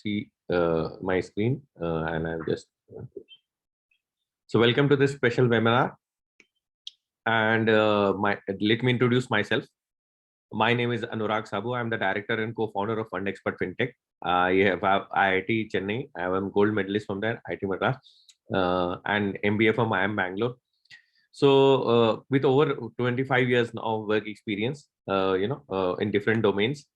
see my screen, and I'm just so welcome to this special webinar. And let me introduce myself. My name is Anurag Sabu. I'm the director and co-founder of Fund Expert FinTech. I have IIT Chennai. I am gold medalist from there, IIT Madras, and MBA from IIM Bangalore. So with over 25 years now of work experience, in different domains.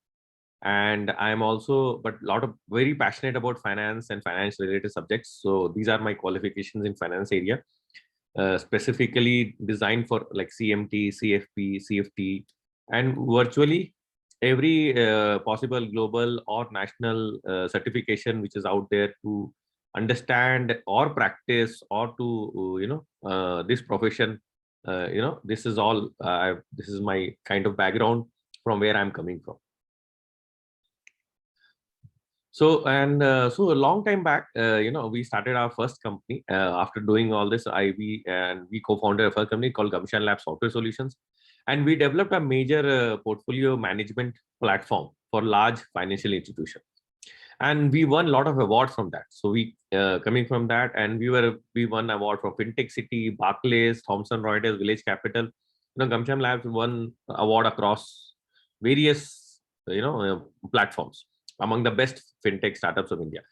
And I'm also, but a lot of very passionate about finance and finance related subjects. So these are my qualifications in finance area, specifically designed for like CMT, CFP, CFT, and virtually every possible global or national certification which is out there to understand or practice or to this profession. This is all this is my kind of background from where I'm coming from. So so a long time back, we started our first company after doing all this. We co-founded a first company called Gumshan Lab Software Solutions, and we developed a major portfolio management platform for large financial institutions, and we won a lot of awards from that. So we coming from that, and we won award from FinTech City, Barclays, Thomson Reuters, Village Capital. Gumshan Labs won award across various platforms among the best fintech startups of India.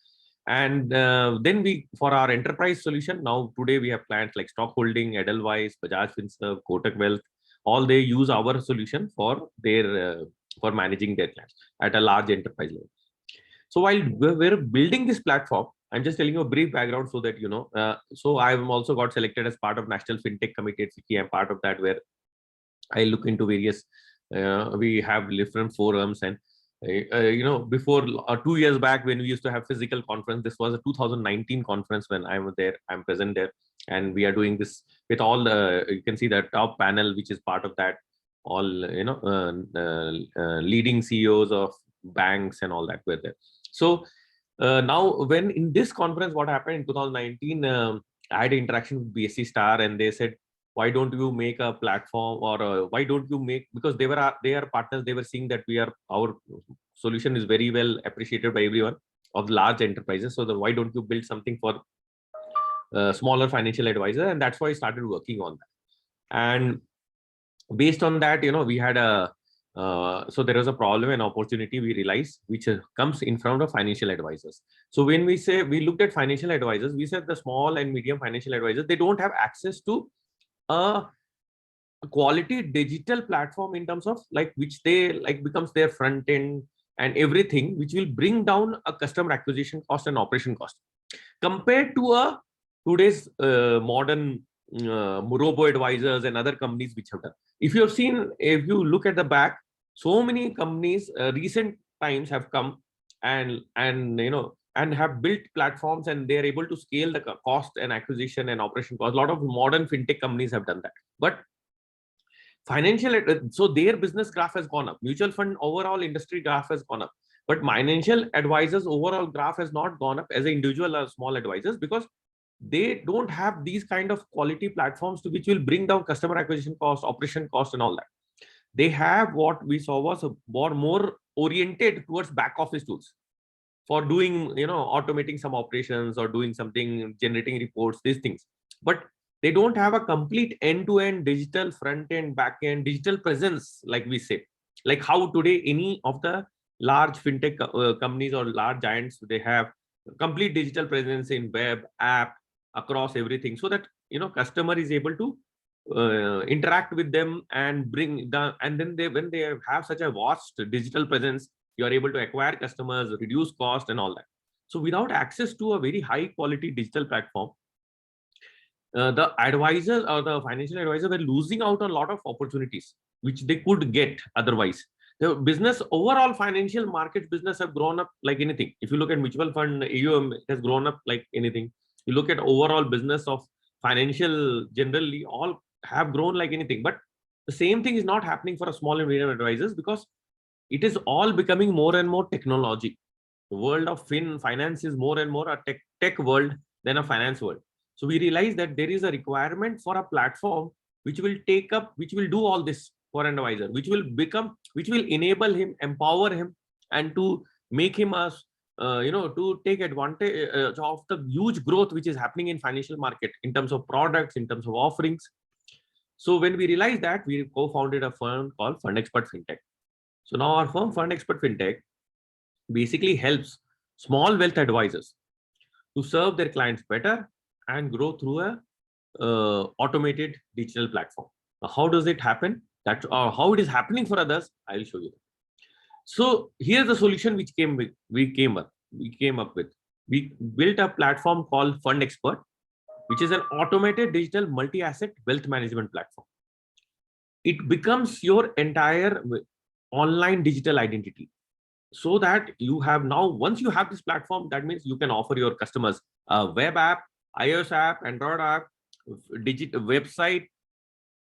And then for our enterprise solution, now today we have clients like Stock Holding, Edelweiss, Bajaj Finserv, Kotak Wealth. All they use our solution for their for managing their clients at a large enterprise level. So while we're building this platform, I'm just telling you a brief background so that so I've also got selected as part of National FinTech Committee at FICCI. I'm part of that, where I look into various. We have different forums, and before 2 years back when we used to have physical conference, this was a 2019 conference when I'm present there, and we are doing this with all the, you can see the top panel which is part of that, all leading CEOs of banks and all that were there. So now when in this conference, what happened in 2019, I had an interaction with BSC Star, and they said, why don't you make a platform, or why don't you make, because they are partners, they were seeing that our solution is very well appreciated by everyone of large enterprises. So why don't you build something for smaller financial advisors? And that's why I started working on that. And based on that, we had so there was a problem and opportunity we realized which comes in front of financial advisors. So when we looked at financial advisors, we said the small and medium financial advisors, they don't have access to a quality digital platform in terms of which they becomes their front end and everything, which will bring down a customer acquisition cost and operation cost compared to today's modern robo advisors and other companies which have done. If you look at the back, so many companies recent times have come and have built platforms, and they are able to scale the cost and acquisition and operation cost. A lot of modern fintech companies have done that, but so their business graph has gone up. Mutual fund overall industry graph has gone up, but financial advisors overall graph has not gone up as an individual or small advisors, because they don't have these kind of quality platforms which will bring down customer acquisition cost, operation cost, and all that. They have what we saw was more oriented towards back office tools for doing, automating some operations or doing something, generating reports, these things. But they don't have a complete end-to-end digital front-end, back-end digital presence, like we say, like how today any of the large fintech companies or large giants, they have complete digital presence in web, app, across everything, so that customer is able to interact with them and bring the, and then when they have such a vast digital presence, you are able to acquire customers, reduce cost, and all that. So without access to a very high quality digital platform, the advisors or the financial advisors were losing out on a lot of opportunities which they could get otherwise. The business, overall financial market business, have grown up like anything. If you look at mutual fund AUM, it has grown up like anything. You look at overall business of financial generally, all have grown like anything. But the same thing is not happening for a small and medium advisors, because it is all becoming more and more technology. The world of finance is more and more a tech world than a finance world. So we realize that there is a requirement for a platform which will do all this for an advisor, which will enable him, empower him, and to make him a to take advantage of the huge growth which is happening in financial market in terms of products, in terms of offerings. So when we realized that, we co-founded a firm called Fund Expert Fintech. So now our firm Fund Expert Fintech basically helps small wealth advisors to serve their clients better and grow through a automated digital platform. Now, how does it happen? That how it is happening for others, I will show you. So here's the solution which we came up with. We built a platform called Fund Expert, which is an automated digital multi-asset wealth management platform. It becomes your entire online digital identity, so that you have now, once you have this platform, that means you can offer your customers a web app, iOS app, Android app, digital website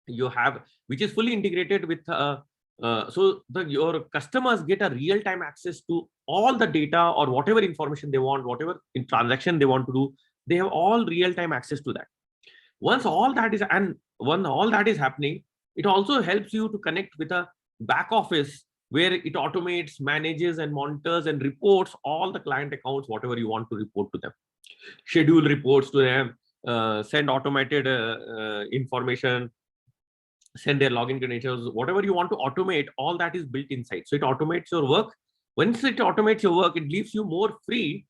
you have, which is fully integrated with so your customers get a real-time access to all the data or whatever information they want, whatever in transaction they want to do, they have all real-time access to that. Once all that is, and when all that is happening, it also helps you to connect with a back office where it automates, manages, and monitors and reports all the client accounts, whatever you want to report to them, schedule reports to them, send automated information, send their login credentials, whatever you want to automate, all that is built inside. So it automates your work. Once it automates your work, it leaves you more free,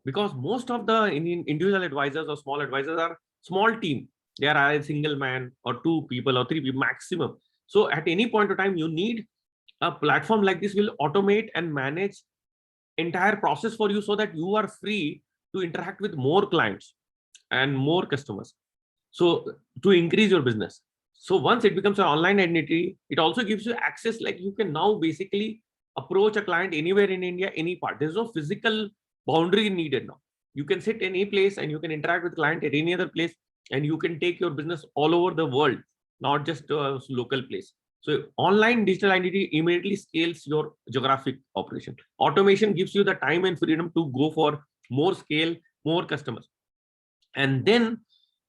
because most of the individual advisors or small advisors are small team. They are a single man or two people or three people maximum. So at any point of time, you need a platform like this will automate and manage entire process for you, so that you are free to interact with more clients and more customers, so to increase your business. So once it becomes an online identity, it also gives you access, like you can now basically approach a client anywhere in India, any part. There's no physical boundary needed now. You can sit any place and you can interact with client at any other place, and you can take your business all over the world, not just a local place. So online digital identity immediately scales your geographic operation. Automation gives you the time and freedom to go for more scale, more customers. And then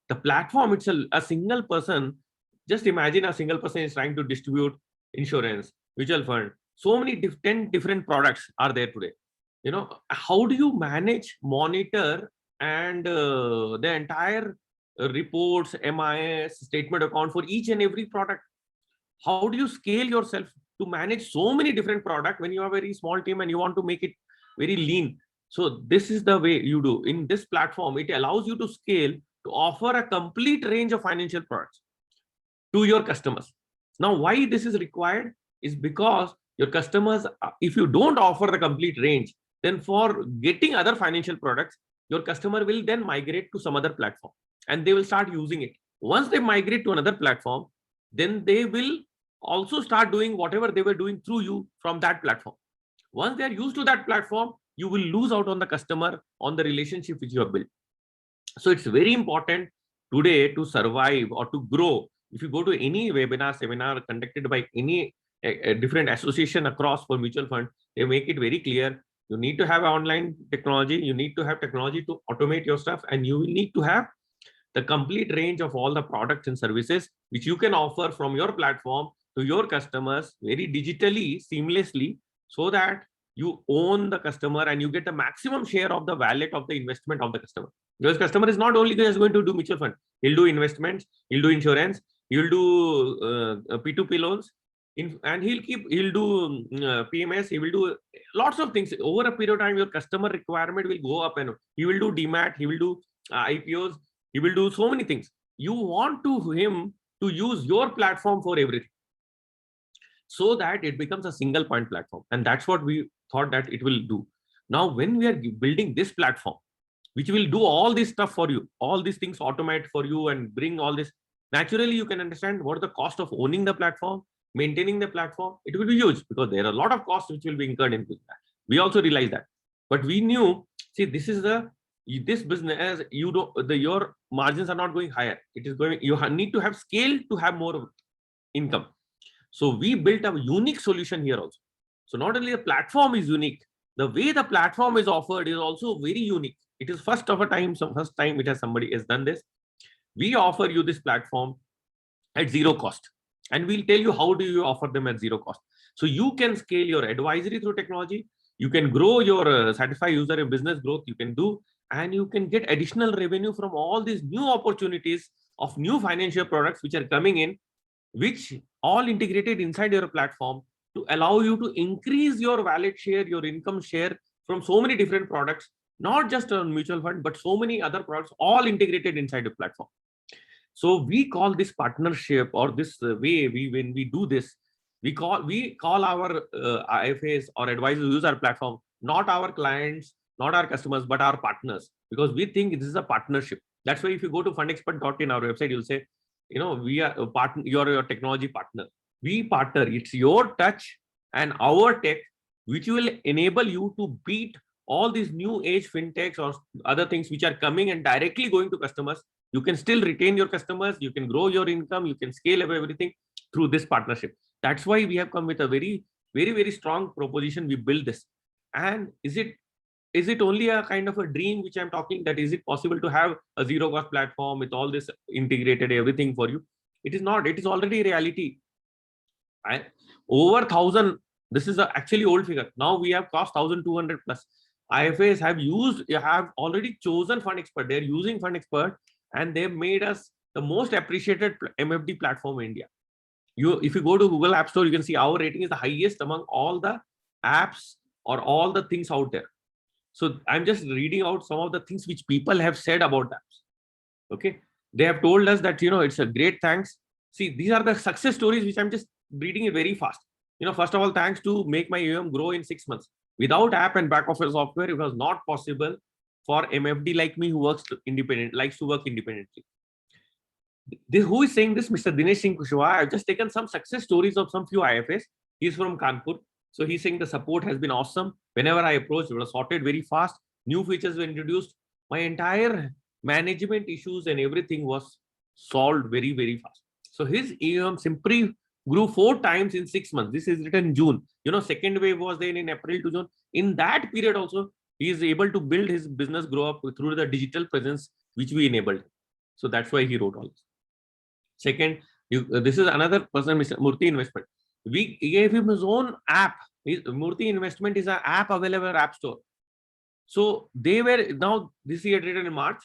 the platform, it's a single person. Just imagine a single person is trying to distribute insurance, mutual fund. So many 10 different products are there today. How do you manage, monitor, and the entire reports, MIS, statement account for each and every product? How do you scale yourself to manage so many different products when you have a very small team and you want to make it very lean? So this is the way you do. In this platform, it allows you to scale to offer a complete range of financial products to your customers. Now, why this is required is because your customers, if you don't offer the complete range, then for getting other financial products, your customer will then migrate to some other platform and they will start using it. Once they migrate to another platform, then they will also start doing whatever they were doing through you from that platform. Once they are used to that platform, you will lose out on the customer, on the relationship which you have built. So it's very important today to survive or to grow. If you go to any webinar, seminar conducted by any different association across for mutual fund, they make it very clear. You need to have online technology. You need to have technology to automate your stuff, and you will need to have the complete range of all the products and services which you can offer from your platform to your customers very digitally, seamlessly, so that you own the customer and you get the maximum share of the wallet of the investment of the customer. Because customer is not only just going to do mutual fund, he'll do investments, he'll do insurance, he'll do P2P loans, and he'll do PMS, he will do lots of things. Over a period of time, your customer requirement will go up, and he will do DMAT, he will do IPOs, he will do so many things. You want him to use your platform for everything, so that it becomes a single point platform. And that's what we thought that it will do. Now, when we are building this platform, which will do all this stuff for you, all these things automate for you and bring all this, naturally you can understand what the cost of owning the platform, maintaining the platform. It will be huge, because there are a lot of costs which will be incurred into that. We also realize that, but we knew, see, this business, your margins are not going higher. It is going, you need to have scale to have more income. So we built a unique solution here also. So not only the platform is unique, the way the platform is offered is also very unique. It is first of a time, so first time it has somebody has done this. We offer you this platform at zero cost, and we'll tell you how do you offer them at zero cost. So you can scale your advisory through technology, You can grow your satisfy user and business growth you can do, and you can get additional revenue from all these new opportunities of new financial products which are coming in, which all integrated inside your platform to allow you to increase your wallet share, your income share from so many different products, not just a mutual fund, but so many other products, all integrated inside the platform. So we call this partnership, or this way when we do this, we call our IFAs or advisors who use our platform, not our clients, not our customers, but our partners, because we think this is a partnership. That's why if you go to fundexpert.in, our website, you'll say, we are a partner, you're your technology partner. We partner. It's your touch and our tech which will enable you to beat all these new age fintechs or other things which are coming and directly going to customers. You can still retain your customers, you can grow your income, you can scale up everything through this partnership. That's why we have come with a very, very, very strong proposition. We build this. And is it only a kind of a dream which I'm talking, that is it possible to have a zero cost platform with all this integrated everything for you? It is not. It is already reality. Over 1,000, this is actually old figure. Now we have cost 1,200 plus. IFAs have already chosen FundExpert. They're using FundExpert, and they've made us the most appreciated MFD platform in India. If you go to Google App Store, you can see our rating is the highest among all the apps or all the things out there. So I'm just reading out some of the things which people have said about apps. Okay, they have told us that it's a great thanks. See, these are the success stories which I'm just reading it very fast. First of all, thanks to make my AUM grow in 6 months. Without app and back office software, it was not possible for MFD like me who likes to work independently. Who is saying this? Mr. Dinesh Singh Kushwaha. I've just taken some success stories of some few IFAs. He's from Kanpur. So he's saying the support has been awesome. Whenever I approached, it was sorted very fast. New features were introduced. My entire management issues and everything was solved very, very fast. So his AUM simply grew 4 times in 6 months. This is written in June. Second wave was there in April to June. In that period also, he is able to build his business grow up through the digital presence which we enabled. So that's why he wrote all this. Second, this is another person, Mr. Murthy Investment. We gave him his own app. Murthy Investment is an app available in App Store. So now this year written in March,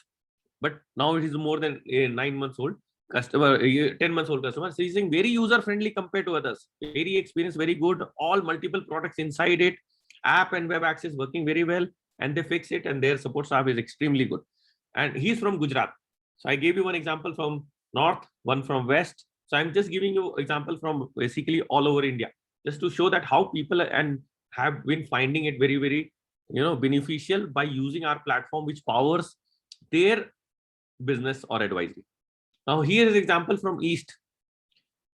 but now it is more than 9 months old customer, 10 months old customer. So he's saying very user friendly compared to others. Very experience, very good. All multiple products inside it. App and web access working very well, and they fix it, and their support staff is extremely good. And he's from Gujarat. So I gave you one example from North, one from West. So I'm just giving you example from basically all over India, just to show that how people have been finding it very, very beneficial by using our platform, which powers their business or advisory. Now here is an example from East.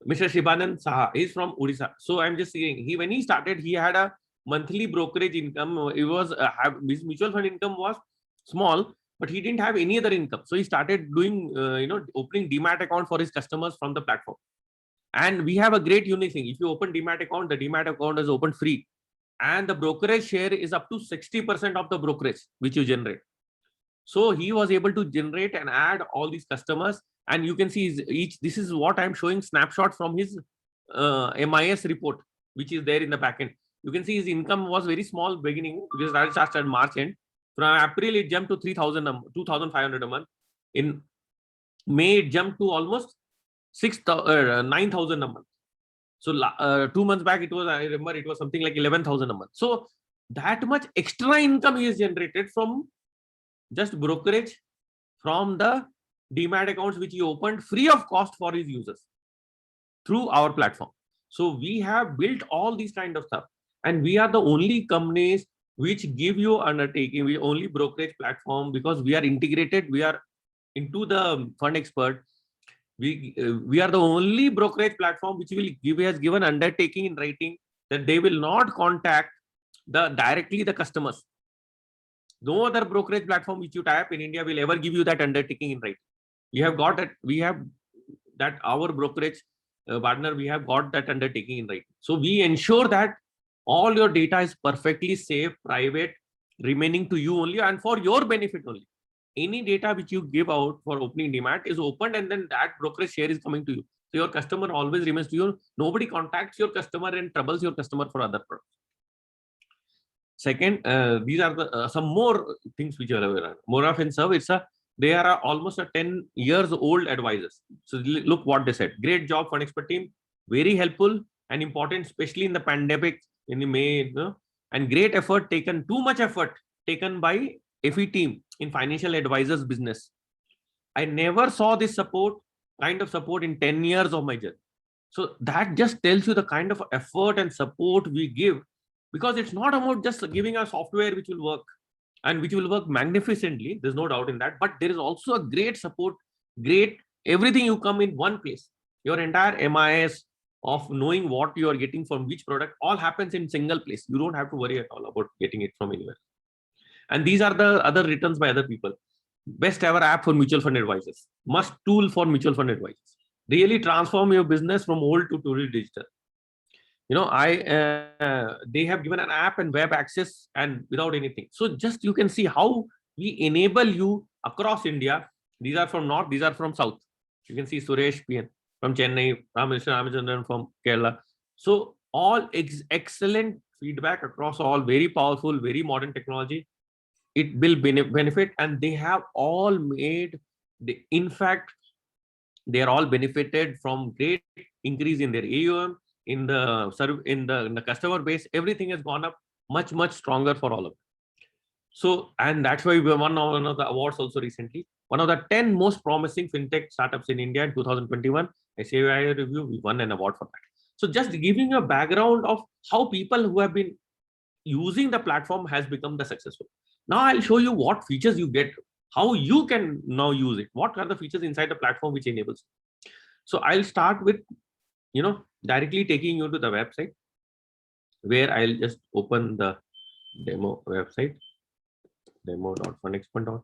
Mr. Shibanand Saha is from Odisha. So I'm just saying, when he started, he had a monthly brokerage income. It was his mutual fund income was small, but he didn't have any other income. So he started doing, opening Demat account for his customers from the platform. And we have a great unique thing. If you open Demat account, the Demat account is open free. And the brokerage share is up to 60% of the brokerage which you generate. So he was able to generate and add all these customers. And you can see this is what I'm showing snapshot from his MIS report, which is there in the backend. You can see his income was very small beginning, because that started March end. From April, it jumped to 2,500 a month. In May, it jumped to almost 9,000 a month. So 2 months back, I remember it was something like 11,000 a month. So that much extra income he has generated from just brokerage from the Demat accounts which he opened free of cost for his users through our platform. So we have built all these kind of stuff, and we are the only companies which give you undertaking. We only brokerage platform, because we are integrated. We are into the FundExpert. We are the only brokerage platform which has given undertaking in writing that they will not contact directly the customers. No other brokerage platform which you type in India will ever give you that undertaking in writing. We have got that. We have that our brokerage partner. We have got that undertaking in writing. So we ensure that all your data is perfectly safe, private, remaining to you only, and for your benefit only. Any data which you give out for opening Demat is opened, and then that brokerage share is coming to you. So your customer always remains to you. Nobody contacts your customer and troubles your customer for other products. Second, these are the some more things which are available. More of in serve, they are almost a 10 years old advisors. So look what they said. Great job, fund expert team. Very helpful and important, especially in the pandemic in the May. And great effort taken. Too much effort taken by FE team in financial advisors business. I never saw this kind of support in 10 years of my journey. So that just tells you the kind of effort and support we give, because it's not about just giving a software which will work and which will work magnificently. There's no doubt in that. But there is also a great support, great everything. You come in one place. Your entire MIS of knowing what you are getting from which product all happens in single place. You don't have to worry at all about getting it from anywhere. And these are the other returns by other people. Best ever app for mutual fund advisors. Must tool for mutual fund advisors. Really transform your business from old to totally digital. They have given an app and web access and without anything. So just you can see how we enable you across India. These are from north, these are from south. You can see Suresh PN from Chennai, Mr. Ramachandran from Kerala. So all excellent feedback across all, very powerful, very modern technology. It will benefit, and they have all made in fact they are all benefited from great increase in their AUM, in the customer base. Everything has gone up much stronger for all of them. So, and that's why we won one of the awards also recently. One of the 10 most promising fintech startups in India in 2021 SAI review. We won an award for that. So just giving you a background of how people who have been using the platform has become the successful. Now I'll show you what features you get, how you can now use it. What are the features inside the platform which enables? So I'll start with, directly taking you to the website, where I'll just open the demo website, demo.fundexpert.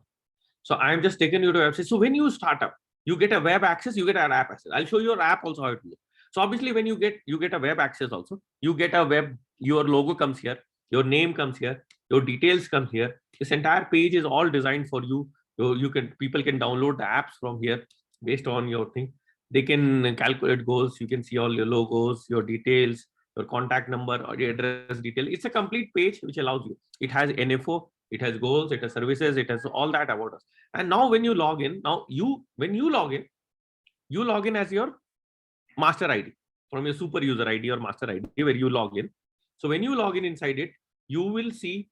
So I'm just taking you to the website. So when you start up, you get a web access, you get an app access. I'll show you your app also how it looks. So obviously when you get a web access also, you get a web, your logo comes here, your name comes here, your details come here. This entire page is all designed for you. People can download the apps from here based on your thing. They can calculate goals. You can see all your logos, your details, your contact number, or your address detail. It's a complete page which allows you. It has NFO, it has goals, it has services, it has all that about us. And now when you log in, when you log in as your master ID from your super user ID or master ID where you log in. So when you log in inside it, you will see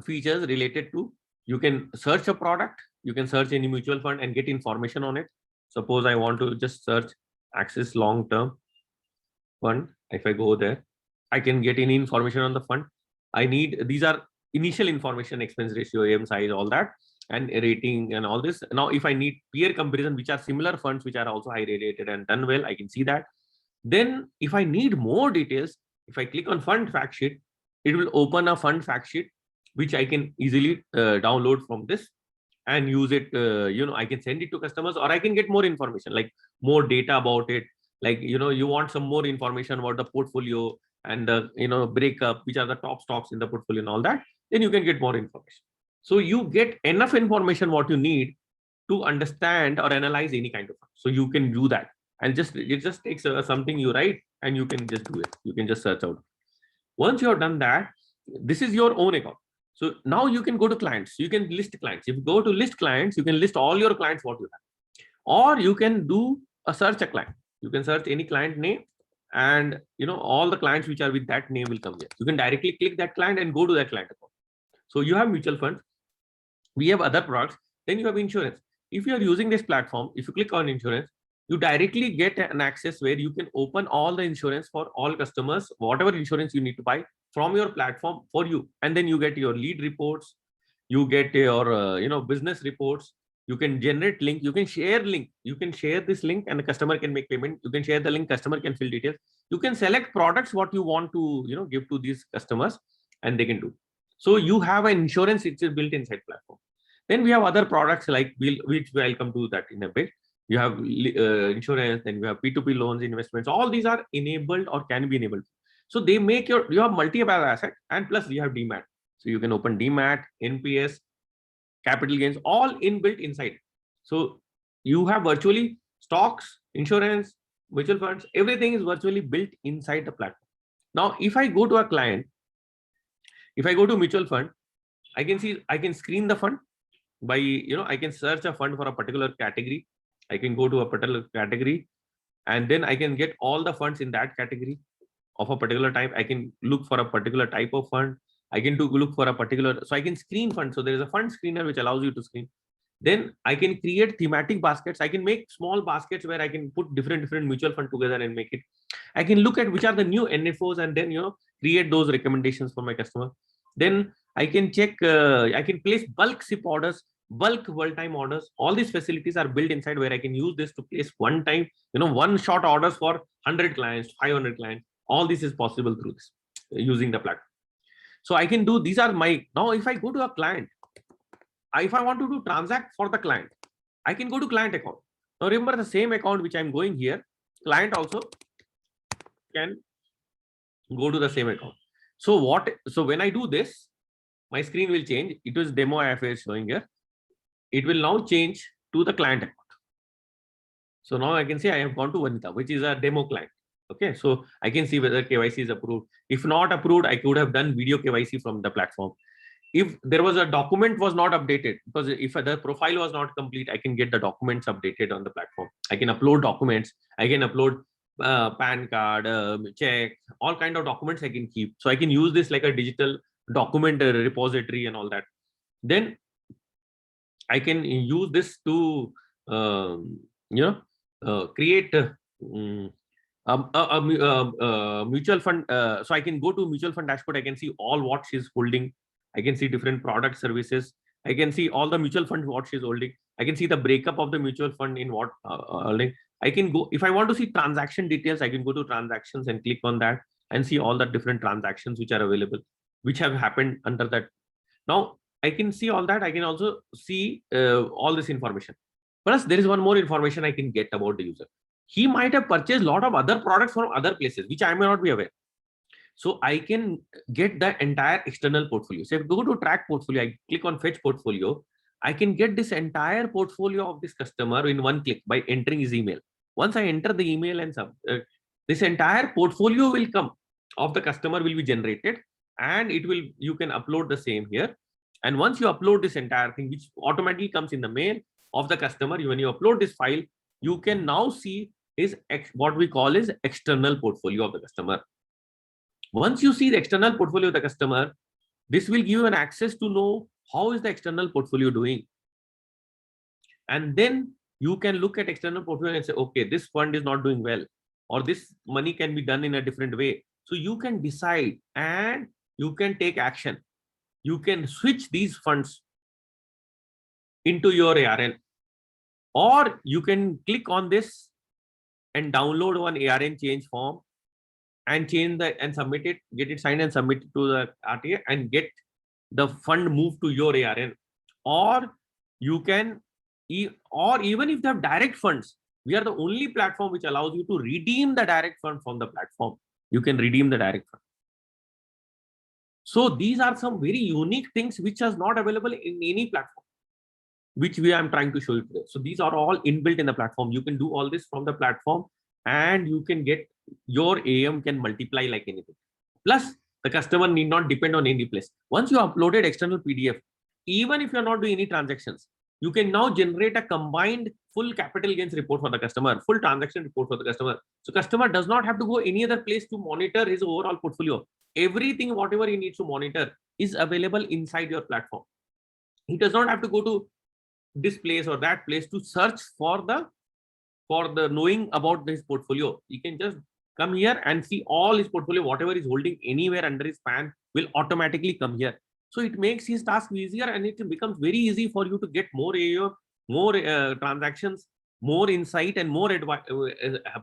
features related to, you can search a product, you can search any mutual fund and get information on it. Suppose I want to just search Axis long-term fund. If I go there, I can get any information on the fund. These are initial information, expense ratio, AM size, all that, and rating and all this. Now, if I need peer comparison, which are similar funds, which are also high rated and done well, I can see that. Then if I need more details, if I click on fund fact sheet, it will open a fund fact sheet, which I can easily download from this and use it. I can send it to customers, or I can get more information, like more data about it. Like, you want some more information about the portfolio and the, breakup, which are the top stocks in the portfolio and all that. Then you can get more information. So you get enough information what you need to understand or analyze any kind of fund. So you can do that. And it just takes something you write and you can just do it. You can just search out. Once you have done that, this is your own account. So now you can go to clients. You can list clients. If you go to list clients, you can list all your clients what you have. Or you can do a search a client. You can search any client name, and all the clients which are with that name will come here. You can directly click that client and go to that client account. So you have mutual funds. We have other products. Then you have insurance. If you are using this platform, if you click on insurance, you directly get an access where you can open all the insurance for all customers, whatever insurance you need to buy from your platform for you. And then you get your lead reports, you get your business reports. You can generate link, you can share link, you can share this link and the customer can make payment. You can share the link, customer can fill details. You can select products what you want to give to these customers, and they can do. So you have an insurance which is built inside platform. Then we have other products like which I'll come to that in a bit. You have insurance, then we have P2P loans, investments. All these are enabled or can be enabled. So they make you have multi-asset asset, and plus you have DMAT. So you can open DMAT, NPS, capital gains, all inbuilt inside. So you have virtually stocks, insurance, mutual funds, everything is virtually built inside the platform. Now, if I go to a client, If I go to mutual fund, I can see, I can screen the fund by, I can search a fund for a particular category. I can go to a particular category, and then I can get all the funds in that category of a particular type. I can look for a particular type of fund. I can look for a particular, so I can screen funds. So there is a fund screener which allows you to screen. Then I can create thematic baskets. I can make small baskets where I can put different mutual fund together and make it. I can look at which are the new NFOs and then create those recommendations for my customer. Then I can check, I can place bulk SIP orders, bulk world time orders. All these facilities are built inside where I can use this to place one time, one shot orders for 100 clients, 500 clients. All this is possible through this, using the platform. So I can do, these are my, now if I go to a client, if I want to do transact for the client, I can go to client account. Now remember the same account which I'm going here, client also can go to the same account. So when I do this, my screen will change. It was demo IFA showing here. It will now change to the client account. So now I can say I have gone to Vanita, which is a demo client. Okay, so I can see whether KYC is approved. If not approved, I could have done video KYC from the platform. If there was a document was not updated, because if the profile was not complete, I can get the documents updated on the platform. I can upload documents. I can upload PAN card, check, all kind of documents I can keep. So I can use this like a digital document repository and all that. Then I can use this to create mutual fund. So I can go to mutual fund dashboard. I can see all what she's holding. I can see different product services. I can see all the mutual funds what she's holding. I can see the breakup of the mutual fund in what holding. I can go, if I want to see transaction details, I can go to transactions and click on that and see all the different transactions which are available, which have happened under that. Now I can see all that. I can also see all this information. Plus there is one more information I can get about the user. He might have purchased a lot of other products from other places, which I may not be aware. So I can get the entire external portfolio. So if I go to track portfolio, I click on fetch portfolio. I can get this entire portfolio of this customer in one click by entering his email. Once I enter the email and this entire portfolio will come of the customer will be generated, and it will, you can upload the same here. And once you upload this entire thing, which automatically comes in the mail of the customer, when you upload this file, you can now see is what we call is external portfolio of the customer. Once you see the external portfolio of the customer, this will give you an access to know how is the external portfolio doing. And then you can look at external portfolio and say, okay, this fund is not doing well, or this money can be done in a different way. So you can decide and you can take action. You can switch these funds into your ARN, or you can click on this and download one ARN change form and change that and submit it, get it signed and submit it to the RTA and get the fund moved to your ARN. Or you can, or even if they have direct funds, we are the only platform which allows you to redeem the direct fund from the platform. You can redeem the direct fund. So these are some very unique things which is not available in any platform, which I'm trying to show you today. So these are all inbuilt in the platform. You can do all this from the platform, and you can get your AM can multiply like anything. Plus, the customer need not depend on any place. Once you uploaded external PDF, even if you're not doing any transactions, you can now generate a combined full capital gains report for the customer, full transaction report for the customer. So customer does not have to go any other place to monitor his overall portfolio. Everything, whatever he needs to monitor, is available inside your platform. He does not have to go to this place or that place to search for the knowing about his portfolio. He can just come here and see all his portfolio, whatever he's holding anywhere under his PAN will automatically come here. So it makes his task easier, and it becomes very easy for you to get more AO, more transactions, more insight, and more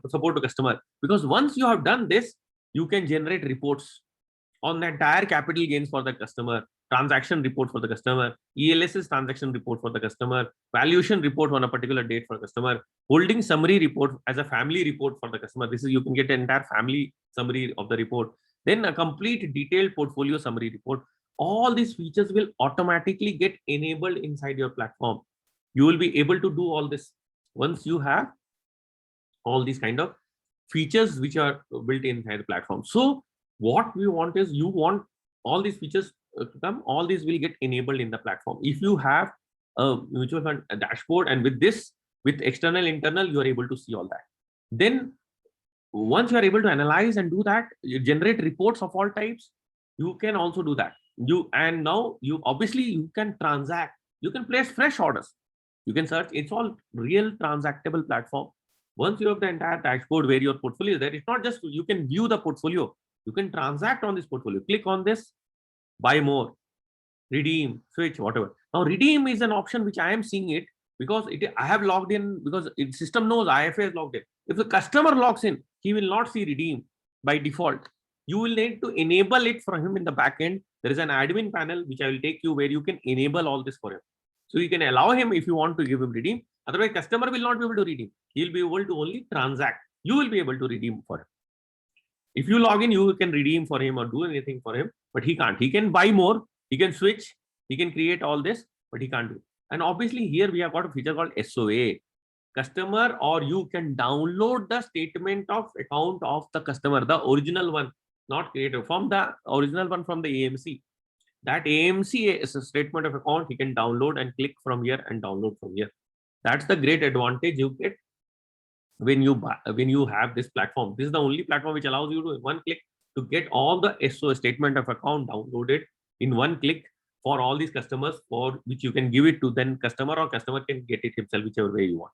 support to customer. Because once you have done this, you can generate reports on the entire capital gains for the customer, transaction report for the customer, ELS's transaction report for the customer, valuation report on a particular date for the customer, holding summary report as a family report for the customer. This is, you can get an entire family summary of the report, then a complete detailed portfolio summary report. All these features will automatically get enabled inside your platform. You will be able to do all this once you have all these kind of features which are built inside the platform. So what we want is, you want all these features come, all these will get enabled in the platform. If you have a mutual fund dashboard, and with this, with external, internal, you are able to see all that. Then once you are able to analyze and do that, you generate reports of all types. You can also do that. And now you obviously you can transact, you can place fresh orders, you can search. It's all real transactable platform. Once you have the entire dashboard where your portfolio is there, it's not just you can view the portfolio, you can transact on this portfolio. Click on this, buy more, redeem, switch, whatever. Now redeem is an option which I am seeing it because I have logged in, because the system knows IFA is logged in. If the customer logs in, he will not see redeem by default. You will need to enable it for him in the back end. There is an admin panel which I will take you, where you can enable all this for him. So you can allow him if you want to give him redeem. Otherwise, customer will not be able to redeem. He'll be able to only transact. You will be able to redeem for him. If you log in, you can redeem for him or do anything for him, but he can't. He can buy more, he can switch, he can create all this, but he can't do it. And obviously here we have got a feature called SOA. Customer or you can download the statement of account of the customer, the original one, not created from the original one from the AMC. That AMC is a statement of account, he can download and click from here and download from here. That's the great advantage you get when you have this platform. This is the only platform which allows you to, in one click, to get all the SO statement of account downloaded in one click for all these customers, for which you can give it to then customer, or customer can get it himself, whichever way you want.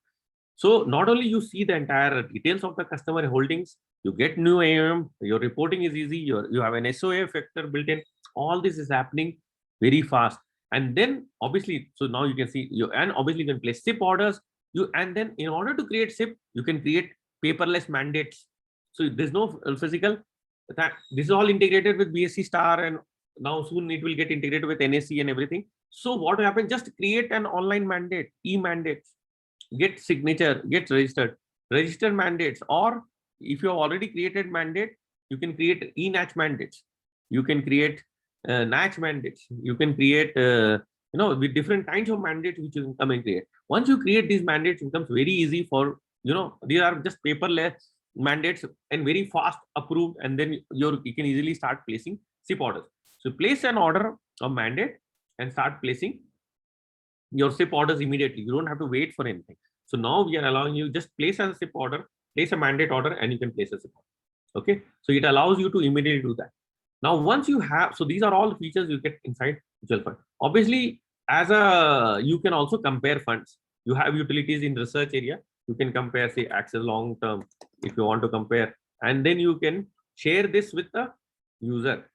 So not only you see the entire details of the customer holdings, you get new AUM, your reporting is easy, you have an SOA factor built in. All this is happening very fast. And then obviously, so now you can see and obviously you can place SIP orders. And then in order to create SIP, you can create paperless mandates. So there's no physical. This is all integrated with BSE Star, and now soon it will get integrated with NSE and everything. So what will happen? Just create an online mandate, e-mandates, get signature, get registered, register mandates. Or if you have already created mandate, you can create e-natch mandates. You can create natch mandates. You can create with different kinds of mandates which you can come and create. Once you create these mandates, it becomes very easy for, these are just paperless mandates and very fast approved, and then you can easily start placing SIP orders. So place an order of mandate and start placing your SIP orders immediately. You don't have to wait for anything. So now we are allowing you just place a SIP order, place a mandate order, and you can place a SIP order. Okay, so it allows you to immediately do that. Now, once you have, so these are all the features you get inside mutual fund. Obviously, you can also compare funds. You have utilities in research area. You can compare, say, Axis long term, if you want to compare, and then you can share this with the user.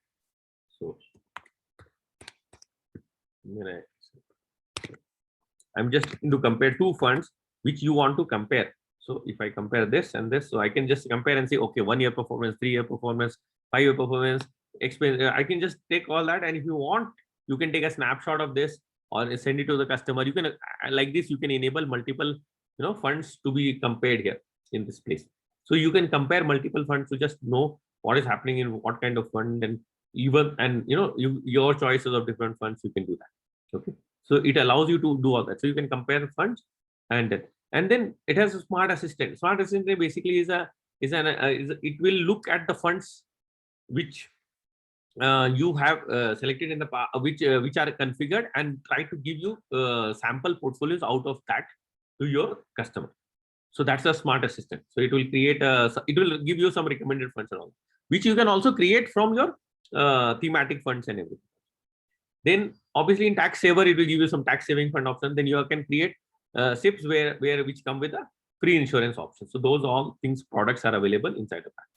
So I'm just going to compare two funds which you want to compare. So if I compare this and this, so I can just compare and say, okay, 1 year performance, 3 year performance, 5 year performance, I can just take all that, and if you want, you can take a snapshot of this or send it to the customer. You can, like this, you can enable multiple funds to be compared here in this place. So you can compare multiple funds to just know what is happening in what kind of fund, and your choices of different funds, you can do that. Okay, so it allows you to do all that. So you can compare funds, and then it has a smart assistant. Smart assistant basically it will look at the funds which you have selected in the past, which are configured, and try to give you sample portfolios out of that to your customer. So that's a smart assistant. So it will create it will give you some recommended funds and all, which you can also create from your thematic funds and everything. Then obviously in tax saver, it will give you some tax saving fund option. Then you can create SIPs which come with a free insurance option. So those all things, products are available inside of that.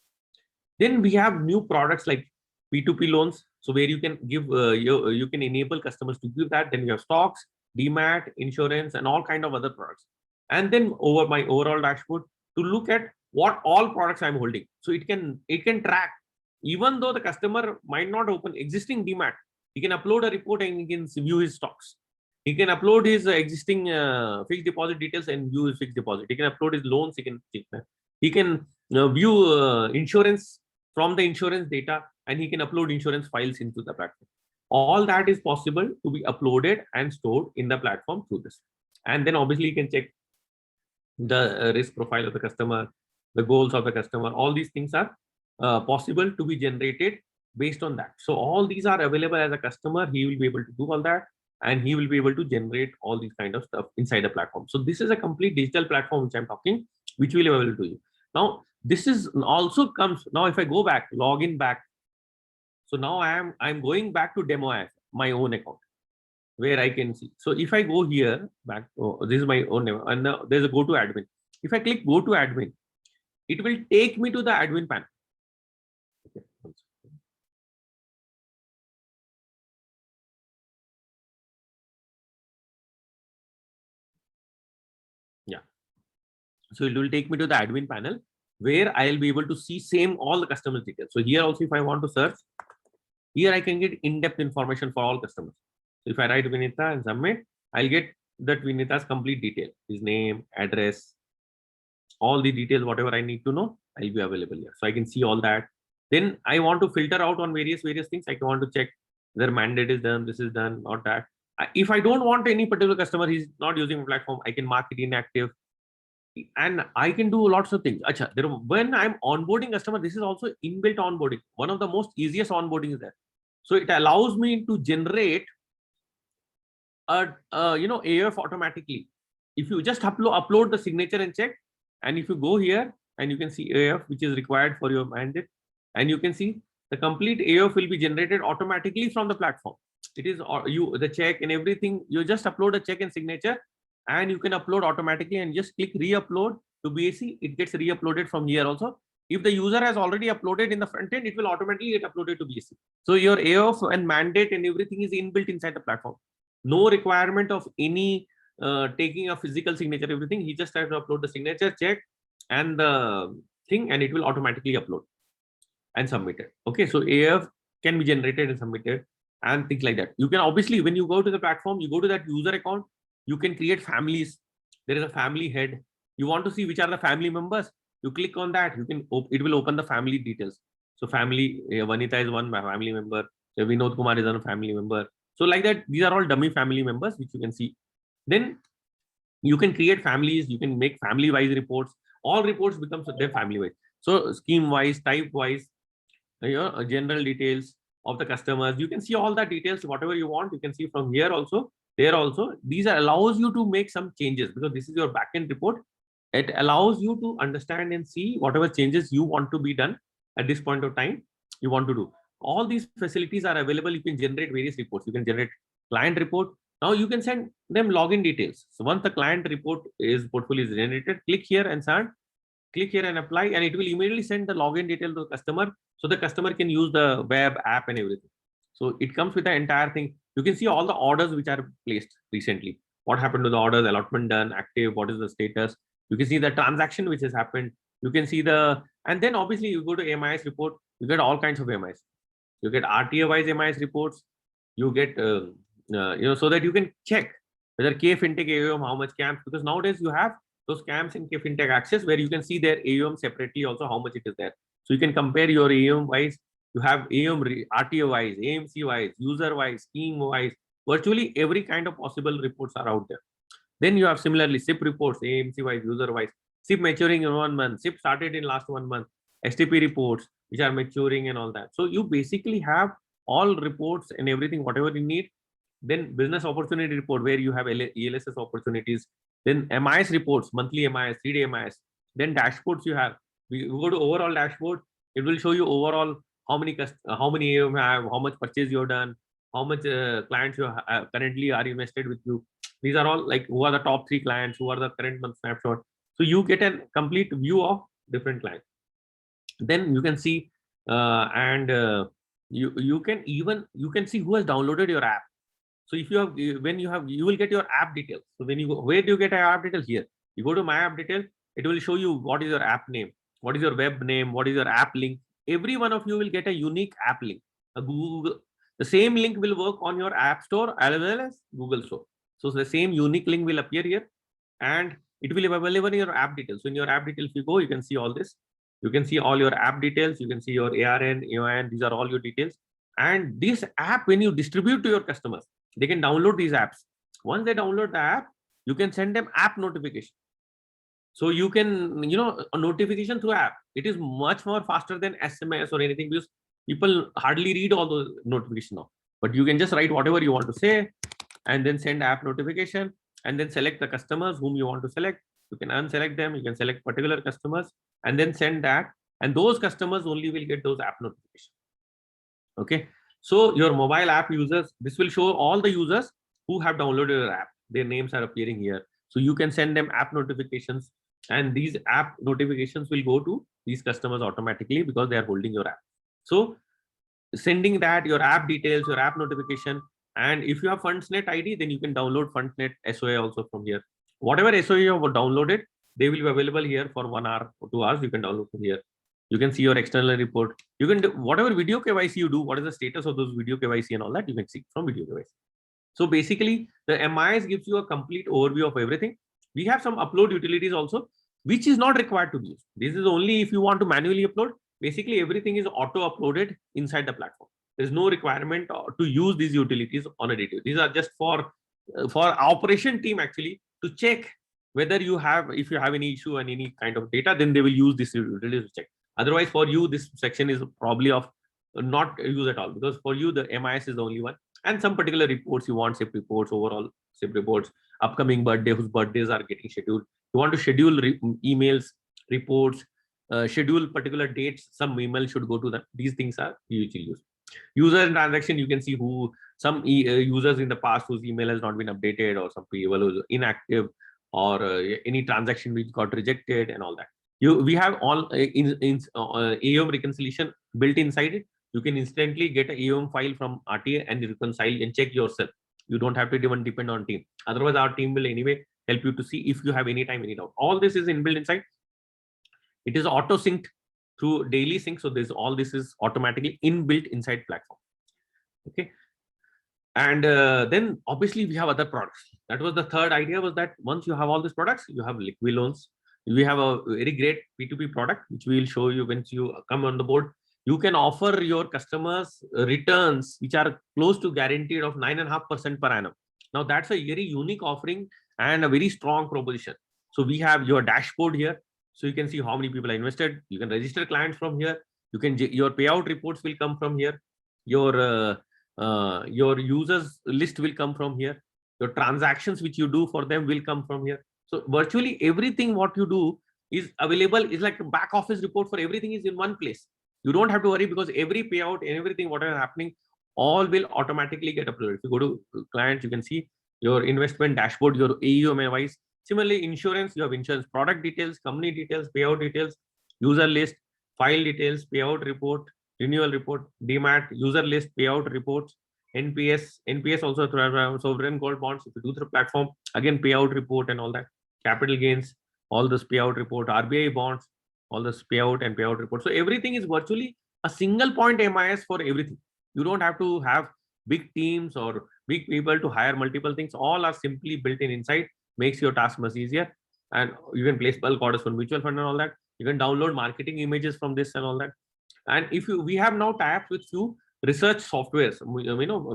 Then we have new products like P2P loans. So where you can give, you can enable customers to give that. Then you have stocks, demat, insurance, and all kind of other products. And then over my overall dashboard to look at what all products I'm holding. So it can track, even though the customer might not open existing demat, he can upload a report and he can view his stocks. He can upload his existing fixed deposit details and view his fixed deposit. He can upload his loans. He can view insurance from the insurance data, and he can upload insurance files into the platform. All that is possible to be uploaded and stored in the platform through this. And then obviously you can check the risk profile of the customer, the goals of the customer. All these things are possible to be generated based on that. So all these are available as a customer. He will be able to do all that, and he will be able to generate all these kind of stuff inside the platform. So this is a complete digital platform which I'm talking, which will be available to you. Now this is also comes now. If I go back, log in back. So now I'm going back to demo app, my own account, where I can see. So if I go here back, oh, this is my own name, and there's a go to admin. If I click go to admin, it will take me to the admin panel. Okay. Yeah. So it will take me to the admin panel where I'll be able to see same all the customers details. So here also, if I want to search, here I can get in-depth information for all customers. So if I write Vinita and submit, I'll get that Vinita's complete detail, his name, address, all the details, whatever I need to know, I'll be available here. So I can see all that. Then I want to filter out on various things. I want to check their mandate is done, this is done, not that. If I don't want any particular customer, he's not using the platform, I can mark it inactive. And I can do lots of things. Achha, when I'm onboarding customer, this is also inbuilt onboarding. One of the most easiest onboarding is there. So it allows me to generate a AOF automatically. If you just upload the signature and check, and if you go here and you can see AOF which is required for your mandate, and you can see the complete AOF will be generated automatically from the platform. It is the check and everything. You just upload a check and signature, and you can upload automatically and just click re-upload to BAC. It gets re-uploaded from here also. If the user has already uploaded in the front end, it will automatically get uploaded to BAC. So your AOF and mandate and everything is inbuilt inside the platform. No requirement of any taking a physical signature, everything. He just has to upload the signature, check, and the thing, and it will automatically upload and submit it. Okay, so AOF can be generated and submitted and things like that. You can obviously, when you go to the platform, you go to that user account, you can create families. There is a family head. You want to see which are the family members, you click on that. You can it will open the family details. So family, Vanita is one family member, Vinod Kumar is a family member. So like that, these are all dummy family members which you can see. Then you can create families, you can make family wise reports. All reports becomes their family wise. So scheme wise, type wise, general details of the customers. You can see all the details, whatever you want. You can see from here also, there also. These allows you to make some changes because this is your backend report. It allows you to understand and see whatever changes you want to be done at this point of time you want to do. All these facilities are available. You can generate various reports. You can generate client report. Now you can send them login details. So once the client report is portfolio is generated, click here and send, click here and apply, and it will immediately send the login detail to the customer, so the customer can use the web app and everything. So it comes with the entire thing. You can see all the orders which are placed recently. What happened to the orders, allotment done, active, what is the status. You can see the transaction which has happened. You can see the, and then obviously you go to MIS report, you get all kinds of MIS. You get RTA wise MIS reports. You get, so that you can check whether K Fintech AUM, how much camps, because nowadays you have those camps in K Fintech Access where you can see their AUM separately also how much it is there. So you can compare your AUM wise. You have AUM RTA wise, AMC wise, user wise, scheme wise. Virtually every kind of possible reports are out there. Then you have similarly SIP reports, AMC wise, user wise, SIP maturing in 1 month, SIP started in last 1 month, STP reports which are maturing and all that. So you basically have all reports and everything, whatever you need. Then business opportunity report where you have ELSS opportunities. Then MIS reports, monthly MIS, 3-day MIS. Then dashboards you have. We go to overall dashboard. It will show you overall how many AUM have, how much purchase you have done, how much clients you currently are invested with you. These are all like who are the top 3 clients, who are the current month snapshot. So you get a complete view of different clients. Then you can see you can see who has downloaded your app. So if you have, you will get your app details. So when you go, where do you get your app details? Here you go to my app details. It will show you what is your app name, what is your web name, what is your app link. Every one of you will get a unique app link. The same link will work on your app store as well as Google Store. So the same unique link will appear here, and it will be available in your app details. So in your app details, if you go, you can see all this. You can see all your app details. You can see your ARN, AON. These are all your details. And this app, when you distribute to your customers, they can download these apps. Once they download the app, you can send them app notification. So you can, a notification through app. It is much more faster than SMS or anything, because People hardly read all those notifications now, but you can just write whatever you want to say and then send app notification and then select the customers whom you want to select. You can unselect them, you can select particular customers and then send that, and those customers only will get those app notifications. Okay, so your mobile app users, this will show all the users who have downloaded your app. Their names are appearing here, so you can send them app notifications, and these app notifications will go to these customers automatically because they are holding your app. So sending that, your app details, your app notification, and if you have Fundsnet ID, then you can download Fundsnet SOA also from here. Whatever SOA you have downloaded, they will be available here for 1 hour or 2 hours. You can download from here. You can see your external report. You can do whatever video KYC you do, what is the status of those video KYC and all that, you can see from video KYC. So basically, the MIS gives you a complete overview of everything. We have some upload utilities also, which is not required to be used. This is only if you want to manually upload. Basically, everything is auto uploaded inside the platform. There's no requirement to use these utilities on a day-to-day. These are just for operation team actually to check whether you have, if you have any issue and any kind of data, then they will use this utility to check. Otherwise, for you, this section is probably of not use at all, because for you, the MIS is the only one. And some particular reports you want, SIP reports, overall SIP reports, upcoming birthday, whose birthdays are getting scheduled. You want to schedule emails, reports, schedule particular dates, some email should go to them. These things are usually used. User and transaction, you can see who some users in the past whose email has not been updated, or some people who is inactive, or any transaction which got rejected and all that. We have all AOM reconciliation built inside it. You can instantly get an AOM file from RTA and reconcile and check yourself. You don't have to even depend on team. Otherwise, our team will anyway help you to see if you have any time, any doubt. All this is inbuilt inside. It is auto synced through daily sync. So all this is automatically inbuilt inside platform. Okay. And then obviously we have other products. That was the third idea, was that once you have all these products, you have liquid loans. We have a very great P2P product, which we will show you once you come on the board. You can offer your customers returns, which are close to guaranteed of 9.5% per annum. Now that's a very unique offering and a very strong proposition. So we have your dashboard here. So you can see how many people are invested. You can register clients from here. You can, your payout reports will come from here. Your users list will come from here. Your transactions which you do for them will come from here. So virtually everything what you do is available, is like a back office report for everything is in one place. You don't have to worry, because every payout and everything what is happening, all will automatically get uploaded. If you go to clients, you can see your investment dashboard, your AUM advice. Similarly, insurance, you have insurance product details, company details, payout details, user list, file details, payout report, renewal report, DMAT, user list, payout reports, NPS also through sovereign gold bonds. If you do through platform, again, payout report and all that, capital gains, all this payout report, RBI bonds, all this payout and payout report. So everything is virtually a single point MIS for everything. You don't have to have big teams or big people to hire multiple things. All are simply built in inside, makes your task much easier. And you can place bulk orders for mutual fund and all that. You can download marketing images from this and all that. And if you, we have now tie-ups with few research softwares,